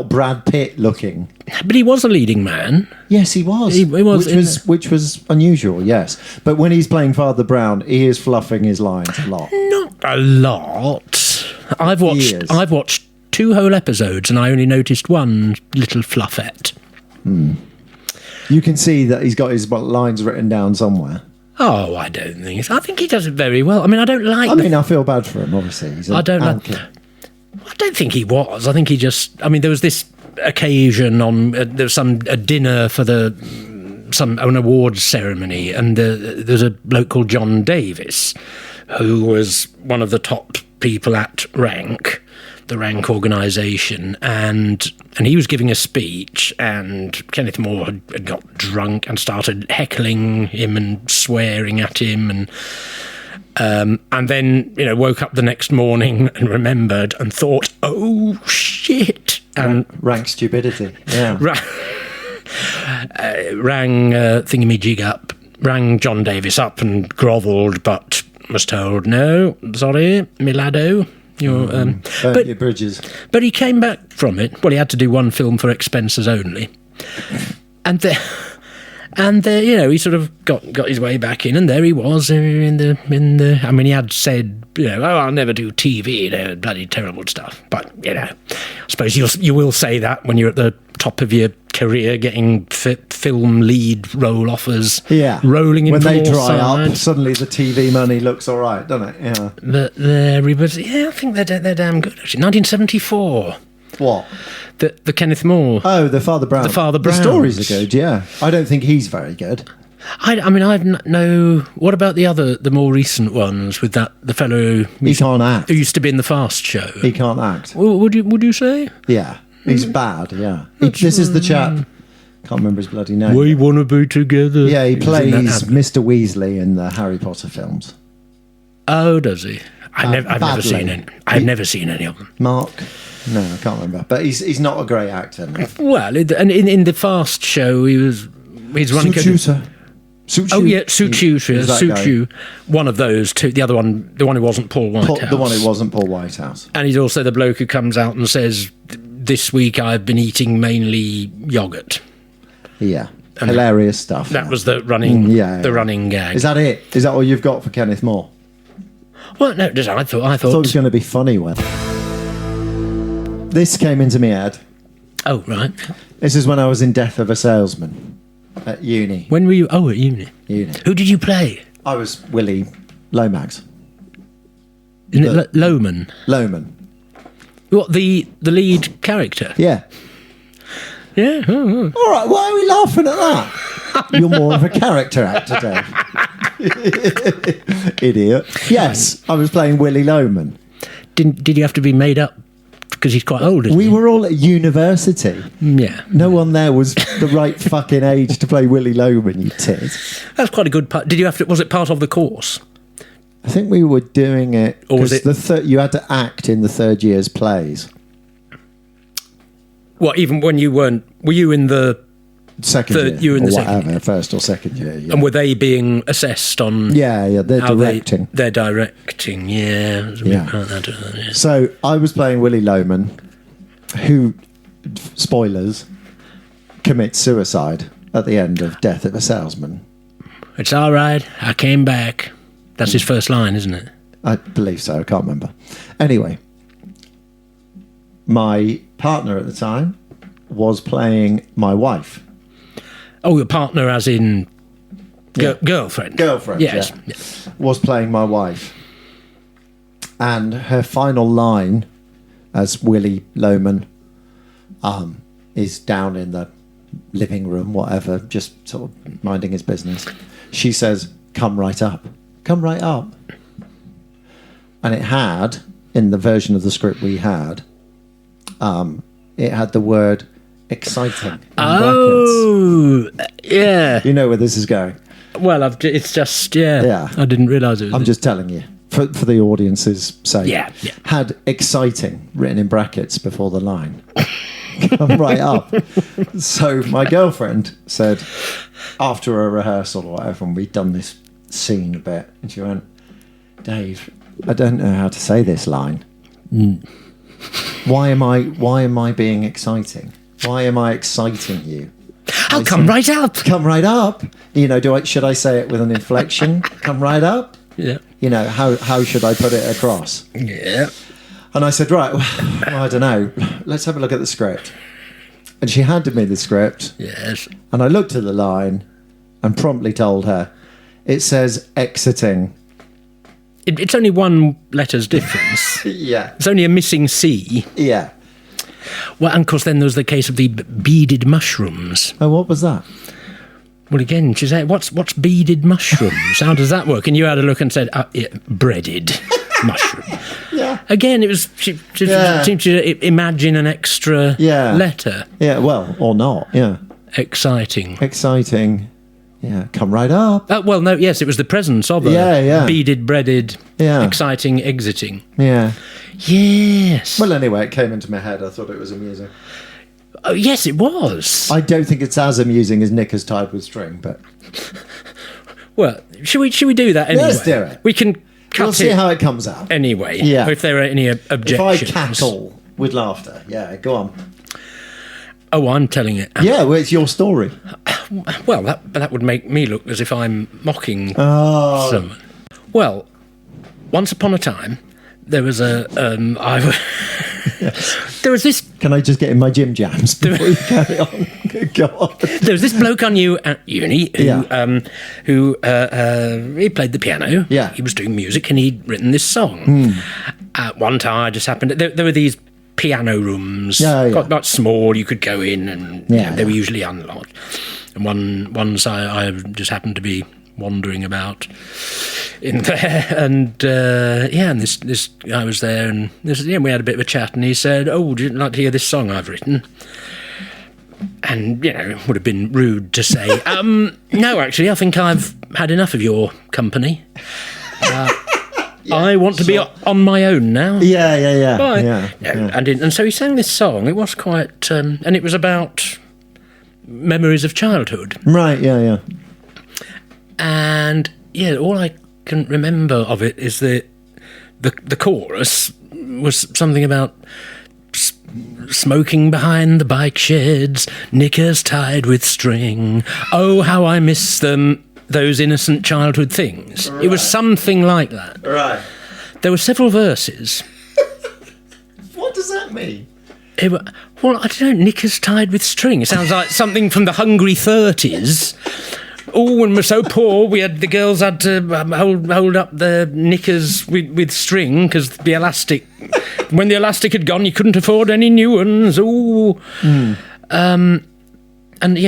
S2: Brad Pitt looking.
S1: But he was a leading man.
S2: Yes, he was.
S1: He was
S2: which was unusual, yes. But when he's playing Father Brown, he is fluffing his lines a lot.
S1: Not a lot. I've watched 2 whole episodes and I only noticed one little fluffette.
S2: You can see that he's got his lines written down somewhere.
S1: Oh, I don't think so. I think he does it very well. I mean, I don't like...
S2: I feel bad for him, obviously. I don't
S1: think he was. I think he just... I mean, there was this occasion on... there was a dinner for an awards ceremony, and there's a bloke called John Davis, who was one of the top people at Rank, the Rank organisation, and he was giving a speech, and Kenneth More had got drunk and started heckling him and swearing at him, and then woke up the next morning and remembered and thought, oh shit, and
S2: rank stupidity, yeah.
S1: Rang thingamajig up, rang John Davis up and grovelled, but was told, no, sorry, Milado.
S2: Your bridges.
S1: But he came back from it. Well, he had to do one film for expenses only. And And he sort of got his way back in, and there he was in the. I mean, he had said, oh, I'll never do TV, bloody terrible stuff. But I suppose you will say that when you're at the top of your career, getting film lead role offers, rolling in
S2: when
S1: from
S2: they
S1: all
S2: dry
S1: sides.
S2: up, suddenly the TV money looks all right, doesn't it? Yeah.
S1: But I think they're damn good. Actually, 1974.
S2: What?
S1: The Kenneth Moore.
S2: Oh, the Father Brown.
S1: The Father Browns.
S2: The stories are good, yeah. I don't think he's very good.
S1: I mean, what about the more recent ones with the fellow
S2: He can't act.
S1: who used to be in the Fast Show?
S2: He can't act.
S1: Would you say?
S2: Yeah, he's bad, yeah. This is the chap, can't remember his bloody name.
S1: We want to be together.
S2: Yeah, he plays Mr. Weasley in the Harry Potter films.
S1: Oh, does he? I've never seen any. I've never seen any of them.
S2: Mark? No, I can't remember. But he's not a great actor. No.
S1: Well, and in the Fast Show, he's running... Suchu. One of those two. The other one, the one who wasn't Paul Whitehouse.
S2: The one who wasn't Paul Whitehouse.
S1: And he's also the bloke who comes out and says, "This week I've been eating mainly yoghurt."
S2: Yeah, and hilarious stuff.
S1: That was the running, running gag.
S2: Is that it? Is that all you've got for Kenneth Moore?
S1: Well, no, I thought
S2: it was going to be funny when this came into my head.
S1: Oh, right.
S2: This is when I was in Death of a Salesman at uni.
S1: When were you? Oh, at uni.
S2: Uni.
S1: Who did you play?
S2: I was Willie Lomax.
S1: Isn't it Loman?
S2: Loman.
S1: What, the lead character?
S2: Yeah.
S1: Yeah. Oh.
S2: All right, why are we laughing at that? You're more of a character actor, Dave. Idiot. Yes, I was playing Willie Loman.
S1: Did you have to be made up? Because he's quite old, isn't he?
S2: We were all at university.
S1: Yeah.
S2: No one there was the right fucking age to play Willie Loman, you tit.
S1: That's quite a good part. Did you have to? Was it part of the course?
S2: I think we were doing it...
S1: Or was it...
S2: you had to act in the third year's plays.
S1: What, even when you weren't... Were you in the...
S2: Second year,
S1: you were in the
S2: whatever,
S1: second year.
S2: First or second year, yeah.
S1: And were they being assessed on...
S2: Yeah, they're directing.
S1: They're directing, yeah. Yeah.
S2: So I was playing Willie Loman, who, spoilers, commits suicide at the end of Death of a Salesman.
S1: It's all right, I came back. That's his first line, isn't it?
S2: I believe so, I can't remember. Anyway, my partner at the time was playing my wife.
S1: Oh, your partner as in girlfriend?
S2: Girlfriend,
S1: yes.
S2: Yeah. Was playing my wife. And her final line as Willie Loman is down in the living room, whatever, just sort of minding his business. She says, "Come right up. Come right up." And it had, in the version of the script we had, it had the word exciting.
S1: Oh, yeah.
S2: You know where this is going.
S1: Well, it's just, yeah. I didn't realise it was...
S2: I'm just telling you, for the audience's sake.
S1: Yeah.
S2: Had exciting written in brackets before the line. Come right up. So my girlfriend said, after a rehearsal or whatever, and we'd done this scene a bit, and she went, "Dave, I don't know how to say this line. Why am I being exciting? Why am I exciting you?"
S1: I'll come right up.
S2: Come right up. You know, should I say it with an inflection? Come right up.
S1: Yeah.
S2: You know, how should I put it across?
S1: Yeah.
S2: And I said, right, well, I don't know. Let's have a look at the script. And she handed me the script.
S1: Yes.
S2: And I looked at the line and promptly told her, it says exiting.
S1: It's only one letter's difference.
S2: Yeah.
S1: It's only a missing C.
S2: Yeah.
S1: Well, and of course, then there was the case of the beaded mushrooms.
S2: Oh, what was that?
S1: Well, again, she said, what's beaded mushrooms? How does that work? And you had a look and said, breaded mushroom.
S2: Yeah.
S1: Again, it was, she seemed to imagine an extra letter.
S2: Yeah, well, or not, yeah.
S1: Exciting.
S2: Yeah, come right up.
S1: Well, no, yes, it was the presence of a beaded, breaded, exciting, exiting.
S2: Yeah.
S1: Yes.
S2: Well, anyway, it came into my head. I thought it was amusing.
S1: Oh, yes, it was.
S2: I don't think it's as amusing as Knickers tied with string, but...
S1: Well, should we do that anyway?
S2: Let's do it.
S1: We can cut
S2: We'll see how it comes out.
S1: Anyway.
S2: Yeah.
S1: If there are any objections.
S2: If I cackle with laughter. Yeah, go on.
S1: Oh, I'm telling it.
S2: Yeah, well, it's your story.
S1: Well, that would make me look as if I'm mocking
S2: Oh.
S1: someone. Well, once upon a time, there was a... There was this...
S2: Can I just get in my gym jams before you carry on? Go on.
S1: There was this bloke I knew at uni who he played the piano.
S2: Yeah.
S1: He was doing music and he'd written this song. At one time, I just happened... There were these piano rooms, quite small. You could go in and they were usually unlocked. And once I just happened to be wandering about in there, and and this guy was there, and we had a bit of a chat, and he said, "Oh, would you like to hear this song I've written?" And it would have been rude to say, "No, actually, I think I've had enough of your company. I want to be on my own now." And so he sang this song. It was quite, and it was about memories of childhood.
S2: Right. Yeah.
S1: And all I can remember of it is that the chorus was something about smoking behind the bike sheds, knickers tied with string. Oh, how I miss them, those innocent childhood things. Right. It was something like that.
S2: Right.
S1: There were several verses.
S2: What does that mean?
S1: Well, I don't know, knickers tied with string. It sounds like something from the Hungry 30s. Oh, when we're so poor, the girls had to hold up their knickers with string because when the elastic had gone, you couldn't afford any new ones. Oh, and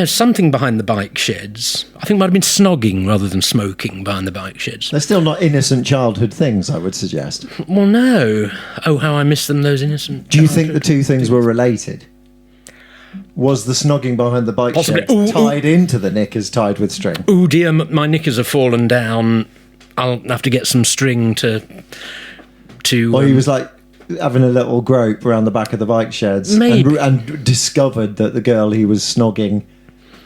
S1: something behind the bike sheds. I think it might have been snogging rather than smoking behind the bike sheds.
S2: They're still not innocent childhood things, I would suggest.
S1: Well, no. Oh, how I miss them, those innocent.
S2: Do you think the two things were related? Was the snogging behind the bike shed tied into the knickers tied with string?
S1: Oh dear, my knickers have fallen down. I'll have to get some string to.
S2: Or he was like having a little grope around the back of the bike sheds, and discovered that the girl he was snogging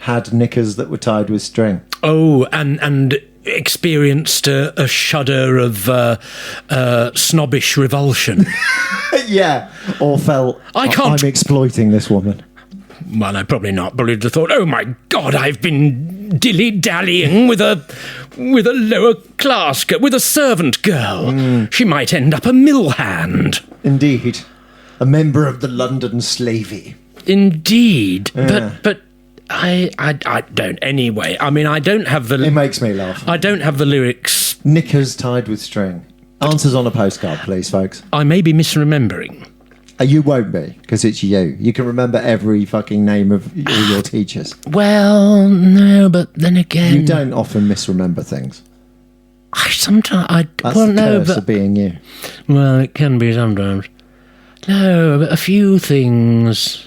S2: had knickers that were tied with string.
S1: Oh, and experienced a shudder of snobbish revulsion.
S2: Yeah, or felt I'm exploiting this woman.
S1: Well, no, probably not. Probably would have thought, oh my God, I've been dilly-dallying with a lower class girl, with a servant girl. She might end up a mill hand.
S2: Indeed. A member of the London slavey.
S1: Indeed. Yeah. But I don't anyway. I mean, I don't have the...
S2: It makes me laugh.
S1: I don't have the lyrics.
S2: Knickers tied with string. Answers on a postcard, please, folks.
S1: I may be misremembering.
S2: You won't be, because it's you. You can remember every fucking name of all your teachers.
S1: Well, no, but then again...
S2: You don't often misremember things.
S1: That's
S2: the curse of being you.
S1: Well, it can be sometimes. No, but a few things...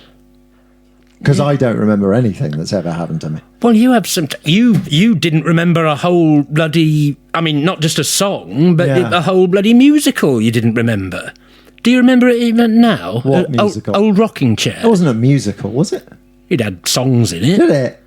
S2: Because I don't remember anything that's ever happened to me.
S1: Well, you have some... You didn't remember a whole bloody... I mean, not just a song, but a whole bloody musical you didn't remember. Do you remember it even now?
S2: What musical?
S1: Old Rocking Chair.
S2: It wasn't a musical, was it?
S1: It had songs in it.
S2: Did it?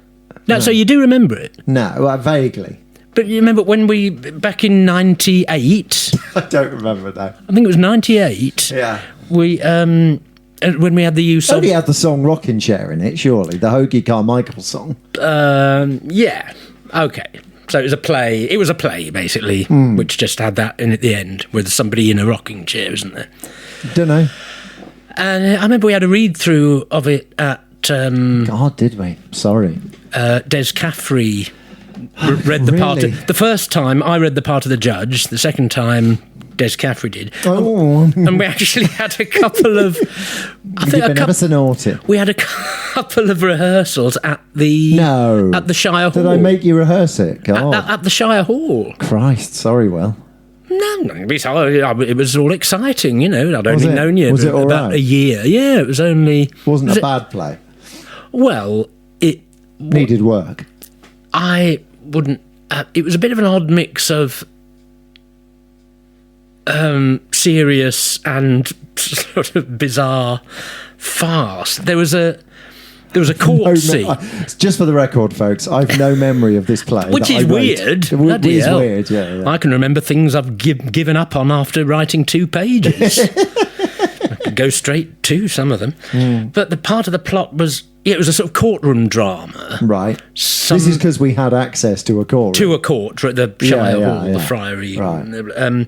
S1: No. So you do remember it?
S2: No, vaguely.
S1: But you remember when back in 98...
S2: I don't remember that.
S1: I think it was 98.
S2: Yeah.
S1: When we had the use
S2: of... Only had the song Rocking Chair in it, surely. The Hoagie Carmichael song.
S1: Yeah. Okay. So it was a play. It was a play, basically, which just had that in at the end, with somebody in a rocking chair, isn't there?
S2: Don't know.
S1: And I remember we had a read-through of it at...
S2: God, did we? Sorry.
S1: Des Caffrey read the part... The first time, I read the part of the judge. The second time, Des Caffrey did.
S2: Oh.
S1: And we actually had a couple of...
S2: You've been ever so naughty.
S1: We had a couple of rehearsals at the Shire Hall.
S2: Did I make you rehearse it? God.
S1: At the Shire Hall.
S2: Christ, sorry, Will.
S1: No, it was all exciting, I'd only known you about a year. Yeah, it was only...
S2: Wasn't a bad play?
S1: Well, it...
S2: Needed work?
S1: I wouldn't... it was a bit of an odd mix of serious and sort of bizarre farce. There was a court scene.
S2: Just for the record, folks, I've no memory of this play.
S1: Which is weird.
S2: It is weird, yeah.
S1: I can remember things I've given up on after writing 2 pages. I could go straight to some of them. But the part of the plot was, Yeah, it was a sort of courtroom drama.
S2: Right. This is because we had access to a courtroom.
S1: To a court, at the Shire Hall, the Friary.
S2: Right.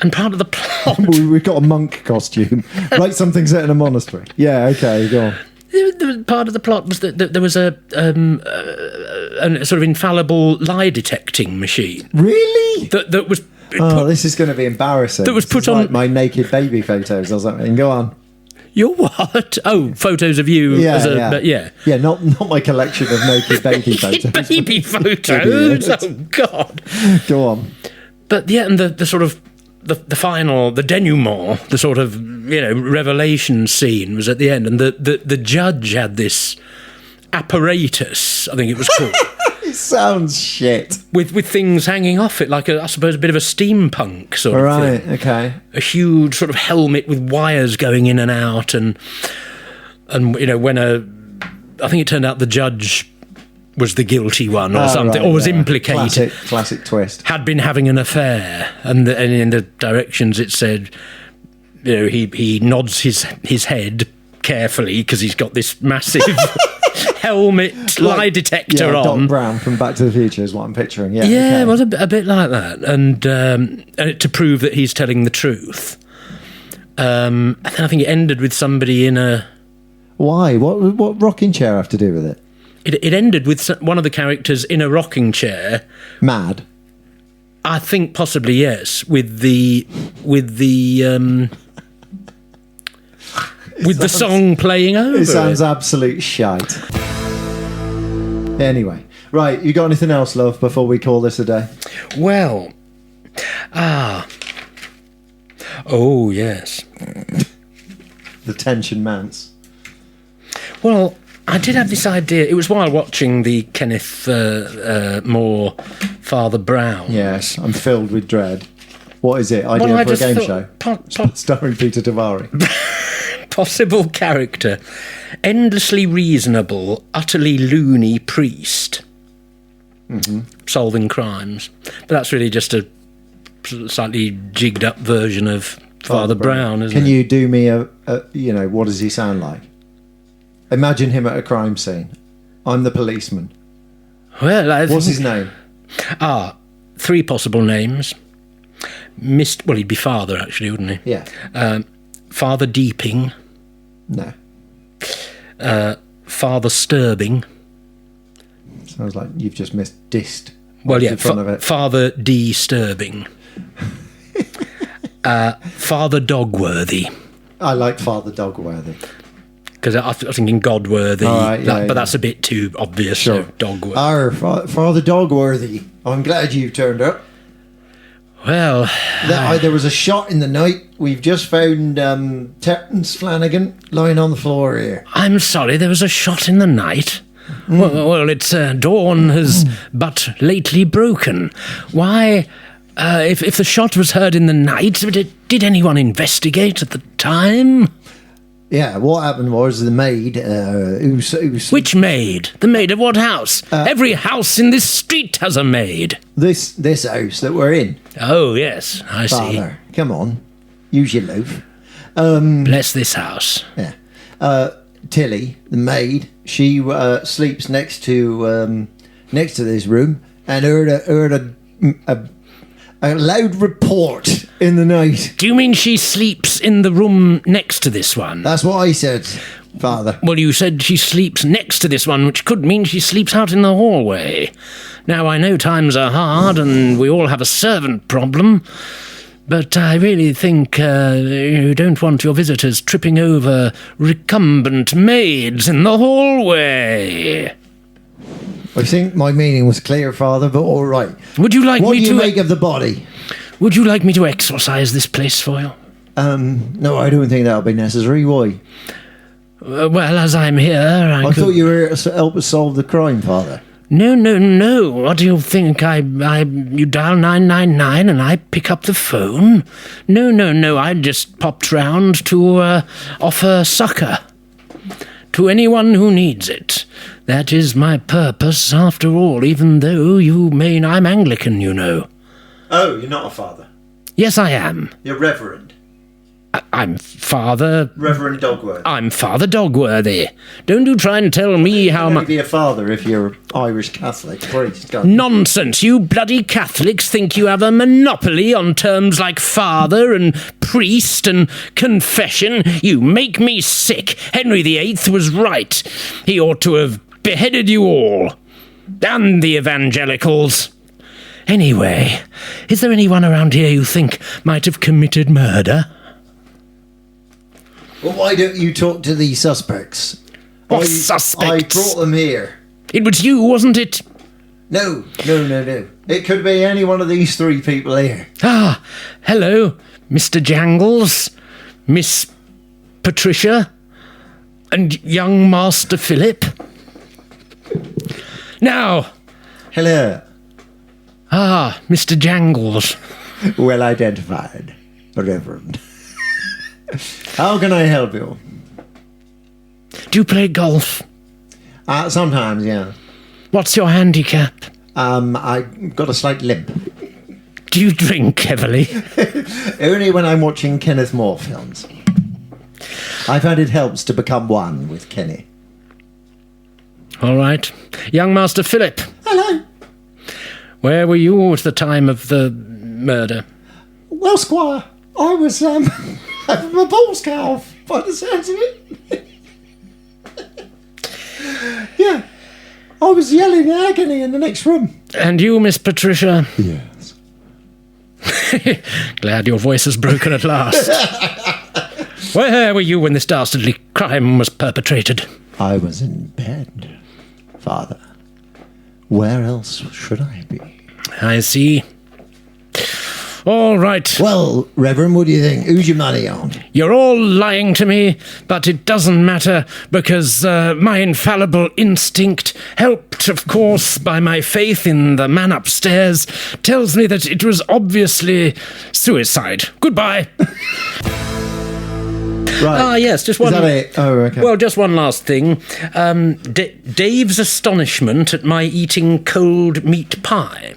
S1: And part of the plot...
S2: We've got a monk costume. Like something set in a monastery. Yeah, okay, go on.
S1: Part of the plot was that there was a sort of infallible lie detecting machine.
S2: Really?
S1: That was...
S2: this is going to be embarrassing.
S1: That was put on...
S2: like my naked baby photos or something. Go on.
S1: Your what? Oh, photos of you.
S2: Yeah.
S1: Yeah,
S2: not my collection of naked baby photos.
S1: Baby photos? Oh, God.
S2: Go on.
S1: But yeah, and the sort of... The final, the denouement, the sort of, revelation scene was at the end, and the judge had this apparatus, I think it was called.
S2: It sounds shit.
S1: With things hanging off it, like, I suppose, a bit of a steampunk sort of thing.
S2: Right, okay.
S1: A huge sort of helmet with wires going in and out, and when I think it turned out the judge was the guilty one or something, or was implicated.
S2: Classic twist.
S1: Had been having an affair, and in the directions it said, he nods his head carefully because he's got this massive helmet lie detector on.
S2: Doc Brown from Back to the Future is what I'm picturing. Yeah,
S1: okay. It was a bit like that, and to prove that he's telling the truth. And then I think it ended with somebody in a...
S2: Why? What rocking chair have to do with it?
S1: It ended with one of the characters in a rocking chair.
S2: Mad?
S1: I think possibly, yes. With the song playing over.
S2: It sounds absolute shite. Anyway, right, you got anything else, love, before we call this a day?
S1: Well, oh, yes.
S2: The tension mounts.
S1: Well, I did have this idea. It was while watching the Kenneth Moore Father Brown.
S2: Yes, I'm filled with dread. What is it? Idea for a game show? Starring Peter Tavari.
S1: Possible character. Endlessly reasonable, utterly loony priest. Mm-hmm. Solving crimes. But that's really just a slightly jigged up version of Father Brown, isn't it?
S2: Can you do me a what does he sound like? Imagine him at a crime scene. I'm the policeman.
S1: Well,
S2: what's his name?
S1: 3 possible names. Well, he'd be Father, actually, wouldn't he?
S2: Yeah.
S1: Father Deeping.
S2: No.
S1: Father Sturbing.
S2: Sounds like you've just missed dist.
S1: Well, yeah.
S2: Of it?
S1: Father D. Sturbing. Father Dogworthy.
S2: I like Father Dogworthy.
S1: Because I was thinking Godworthy,
S2: right,
S1: but that's a bit too obvious.
S2: Sure.
S1: So Dogworthy.
S2: Father Dogworthy. I'm glad you turned up.
S1: Well...
S2: there was a shot in the night. We've just found Terence Flanagan lying on the floor here.
S1: I'm sorry, there was a shot in the night? Well, it's dawn has but lately broken. Why... if the shot was heard in the night, did anyone investigate at the time?
S2: Yeah, what happened was the maid
S1: Which maid? The maid of what house? Every house in this street has a maid.
S2: This house that we're in.
S1: Oh, yes, I see.
S2: Father, come on. Use your loaf.
S1: Bless this house.
S2: Yeah. Tilly, the maid, she sleeps next to this room and heard a loud report in the night.
S1: Do you mean she sleeps in the room next to this one?
S2: That's what I said, Father.
S1: Well, you said she sleeps next to this one, which could mean she sleeps out in the hallway. Now, I know times are hard and we all have a servant problem, but I really think you don't want your visitors tripping over recumbent maids in the hallway.
S2: I think my meaning was clear, Father, but all right.
S1: Would you like
S2: what
S1: me
S2: do
S1: to
S2: you make of the body?
S1: Would you like me to exorcise this place for you?
S2: No, I don't think that'll be necessary. Why?
S1: Well, as I'm here,
S2: I thought you were here to help us solve the crime, Father.
S1: No. What do you think? You dial 999 and I pick up the phone? No. I just popped round to offer succour to anyone who needs it. That is my purpose, after all, even though I'm Anglican, you know.
S2: Oh, you're not a father?
S1: Yes, I am.
S2: You're Reverend?
S1: I'm Father...
S2: Reverend Dogworthy.
S1: I'm Father Dogworthy. Don't you try and tell me how much...
S2: You can only be a father if you're Irish Catholic priest.
S1: Nonsense! You bloody Catholics think you have a monopoly on terms like father and priest and confession. You make me sick. Henry VIII was right. He ought to have beheaded you all. And the evangelicals. Anyway, is there anyone around here you think might have committed murder?
S2: Well, why don't you talk to the suspects?
S1: What suspects?
S2: I brought them here.
S1: It was you, wasn't it?
S2: No. It could be any one of these three people here.
S1: Ah, hello, Mr. Jangles, Miss Patricia, and young Master Philip. Now.
S2: Hello.
S1: Ah, Mr. Jangles.
S2: Well identified, Reverend. How can I help you?
S1: Do you play golf?
S2: Sometimes, yeah.
S1: What's your handicap?
S2: I got a slight limp.
S1: Do you drink heavily?
S2: Only when I'm watching Kenneth More films. I find it helps to become one with Kenny.
S1: All right. Young Master Philip.
S2: Hello.
S1: Where were you at the time of the murder?
S2: Well, Squire, I was having my balls cut off by the sounds of it. Yeah. I was yelling in agony in the next room.
S1: And you, Miss Patricia?
S2: Yes.
S1: Glad your voice has broken at last. Where were you when this dastardly crime was perpetrated?
S2: I was in bed, Father. Where else should I be?
S1: I see. All right.
S2: Well, Reverend, what do you think? Who's your money on?
S1: You're all lying to me, but it doesn't matter because my infallible instinct, helped, of course, by my faith in the man upstairs, tells me that it was obviously suicide. Goodbye.
S2: Right.
S1: Ah, yes, just one...
S2: Is that it? Oh, okay.
S1: Well, just one last thing. Dave's astonishment at my eating cold meat pie.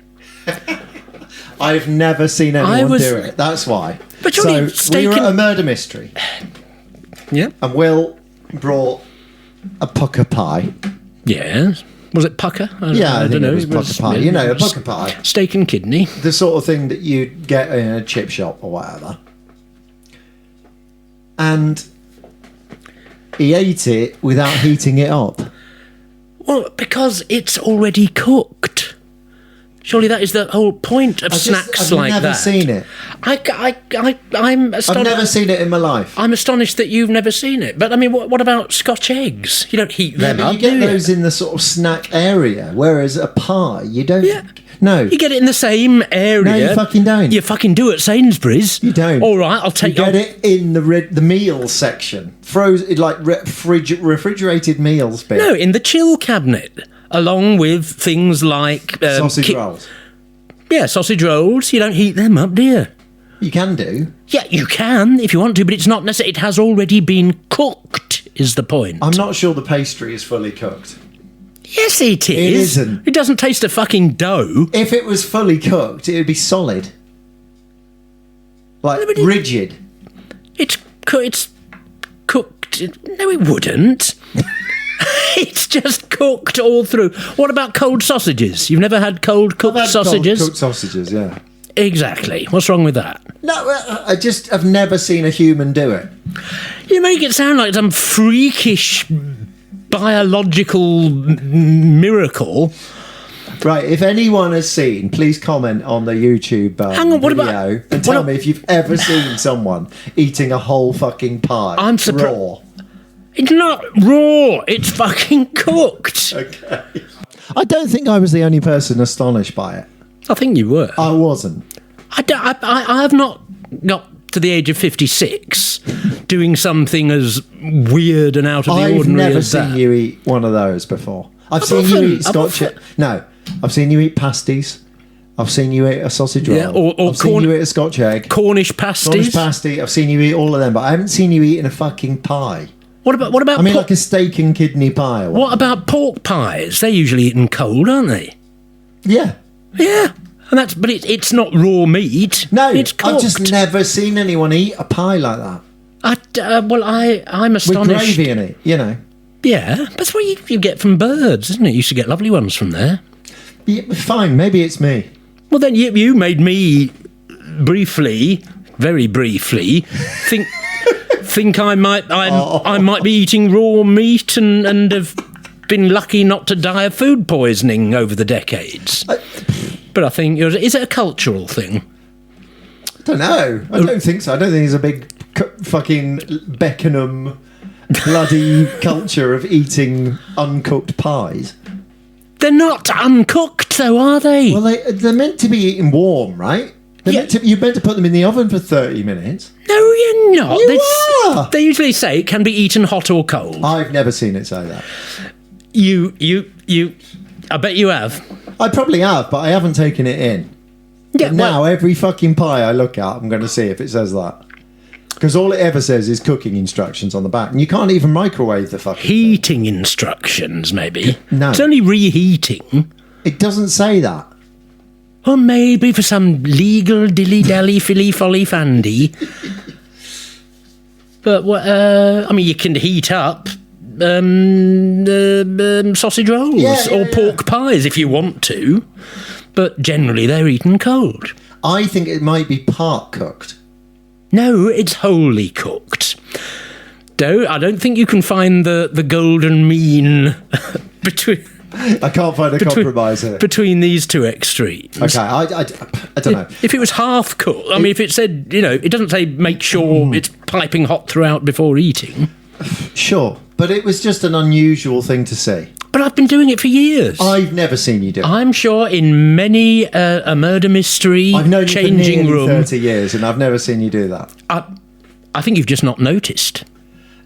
S2: I've never seen anyone do it. That's why.
S1: But you're
S2: we were at a murder mystery.
S1: Yeah.
S2: And Will brought a pucker pie.
S1: Yes. Was it pucker?
S2: I don't know. It was pucker pie. You know, a pucker pie.
S1: Steak and kidney.
S2: The sort of thing that you'd get in a chip shop or whatever. And he ate it without heating it up.
S1: Well, because it's already cooked. Surely that is the whole point of snacks like that.
S2: I've never seen it.
S1: I'm astonished.
S2: I've never seen it in my life.
S1: I'm astonished that you've never seen it. But I mean, what about Scotch eggs? You don't heat them up,
S2: you get those in the sort of snack area, whereas a pie, you don't.
S1: Yeah.
S2: No.
S1: You get it in the same area.
S2: No, you fucking don't.
S1: You fucking do at Sainsbury's.
S2: You don't.
S1: All right, I'll take...
S2: You get it in the meals section. Frozen, like refrigerated meals bit.
S1: No, in the chill cabinet. Along with things like...
S2: sausage rolls.
S1: Yeah, sausage rolls. You don't heat them up, do you?
S2: You can do.
S1: Yeah, you can if you want to, but it's not necessary. It has already been cooked, is the point.
S2: I'm not sure the pastry is fully cooked.
S1: Yes, it is.
S2: It isn't.
S1: It doesn't taste of fucking dough.
S2: If it was fully cooked, it would be solid. Like, rigid.
S1: It's cooked. No, it wouldn't. It's just cooked all through. What about cold sausages? You've never had cold cooked sausages?
S2: Cold cooked sausages, yeah.
S1: Exactly. What's wrong with that?
S2: No, I just have never seen a human do it.
S1: You make it sound like some freakish biological miracle.
S2: Right, if anyone has seen, please comment on the YouTube video and tell me if you've ever seen someone eating a whole fucking pie.
S1: I'm surprised. Raw. It's not raw, it's fucking cooked.
S2: Okay. I don't think I was the only person astonished by it.
S1: I think you were.
S2: I wasn't.
S1: I have not got to the age of 56 doing something as weird and out of the ordinary as that.
S2: I've never seen you eat one of those before. I've seen you eat Scotch... No, I've seen you eat pasties. I've seen you eat a sausage roll.
S1: Yeah,
S2: I've seen you eat a Scotch egg.
S1: Cornish pasties.
S2: Cornish pasty. I've seen you eat all of them, but I haven't seen you eating a fucking pie.
S1: What about?
S2: I mean, like a steak and kidney pie.
S1: What about pork pies? They're usually eaten cold, aren't they?
S2: Yeah.
S1: Yeah. But it's not raw meat.
S2: No,
S1: it's cooked.
S2: I've just never seen anyone eat a pie like that.
S1: I'm astonished.
S2: With gravy in it, you know.
S1: Yeah, that's what you get from birds, isn't it? You used to get lovely ones from there.
S2: Yeah, fine, maybe it's me.
S1: Well, then you made me very briefly, think I might be eating raw meat and have been lucky not to die of food poisoning over the decades. But I think is it a cultural thing?
S2: I don't know. I don't think so. I don't think there's a big fucking Beckenham bloody culture of eating uncooked pies.
S1: They're not uncooked, though, are they?
S2: Well, they're meant to be eaten warm, right? You're meant to put them in the oven for 30 minutes.
S1: No, you're not.
S2: You are.
S1: They usually say it can be eaten hot or cold.
S2: I've never seen it say that.
S1: I bet you have.
S2: I probably have, but I haven't taken it in.
S1: Yeah,
S2: but now, every fucking pie I look at, I'm going to see if it says that. Because all it ever says is cooking instructions on the back. And you can't even microwave the fucking
S1: Heating instructions, maybe.
S2: No.
S1: It's only reheating.
S2: It doesn't say that.
S1: Or maybe for some legal dilly-dally filly-folly fandy. But, you can heat up sausage rolls or pork pies if you want to. But generally they're eaten cold.
S2: I think it might be part cooked.
S1: No, it's wholly cooked. Though I don't think you can find the golden mean between...
S2: I can't find a compromise here.
S1: Between these two extremes.
S2: Okay, I don't know.
S1: If it was half cooked, if it said, it doesn't say make sure it's piping hot throughout before eating.
S2: Sure, but it was just an unusual thing to see.
S1: But I've been doing it for years.
S2: I've never seen you do it.
S1: I'm sure in many a murder mystery
S2: I've known
S1: changing
S2: you for
S1: room.
S2: 30 years, and I've never seen you do that.
S1: I think you've just not noticed.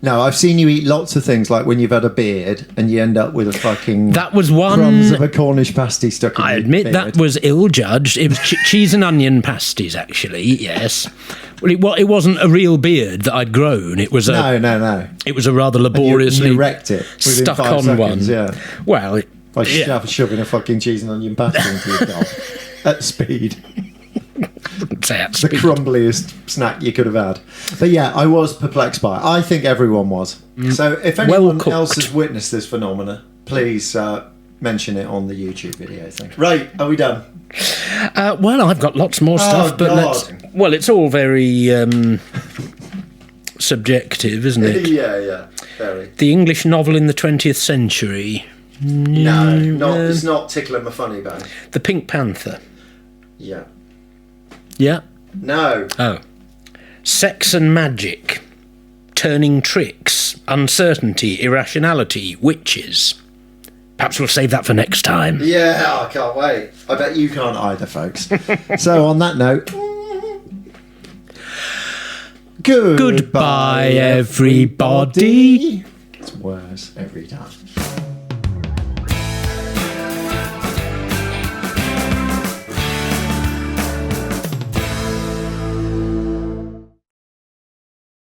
S2: No, I've seen you eat lots of things, like when you've had a beard and you end up with a fucking
S1: that was one
S2: crumbs of a Cornish pasty stuck in your
S1: I admit
S2: beard.
S1: that was ill-judged. It was cheese and onion pasties, actually, yes. Well, it wasn't a real beard that I'd grown. It was
S2: No.
S1: It was a rather laboriously
S2: you wrecked it within
S1: stuck
S2: 5
S1: on
S2: seconds,
S1: one.
S2: Yeah.
S1: Well,
S2: By shoving a fucking cheese and onion pasty into your gob at speed.
S1: Say at
S2: The
S1: speed.
S2: crumbliest snack you could have had. But yeah, I was perplexed by it. I think everyone was. So if anyone else has witnessed this phenomena, please mention it on the YouTube video thing. Right, are we done?
S1: Well, I've got lots more stuff, but
S2: God.
S1: it's all very subjective, isn't it?
S2: Yeah, very.
S1: The English novel in the 20th century.
S2: No, it's not Tickle 'em a Funny Bone.
S1: The Pink Panther.
S2: Yeah.
S1: Yeah?
S2: No.
S1: Oh. Sex and magic. Turning tricks. Uncertainty. Irrationality. Witches. Perhaps we'll save that for next time.
S2: Yeah, I can't wait. I bet you can't either, folks. So on that note...
S1: Goodbye, everybody.
S2: It's worse every time.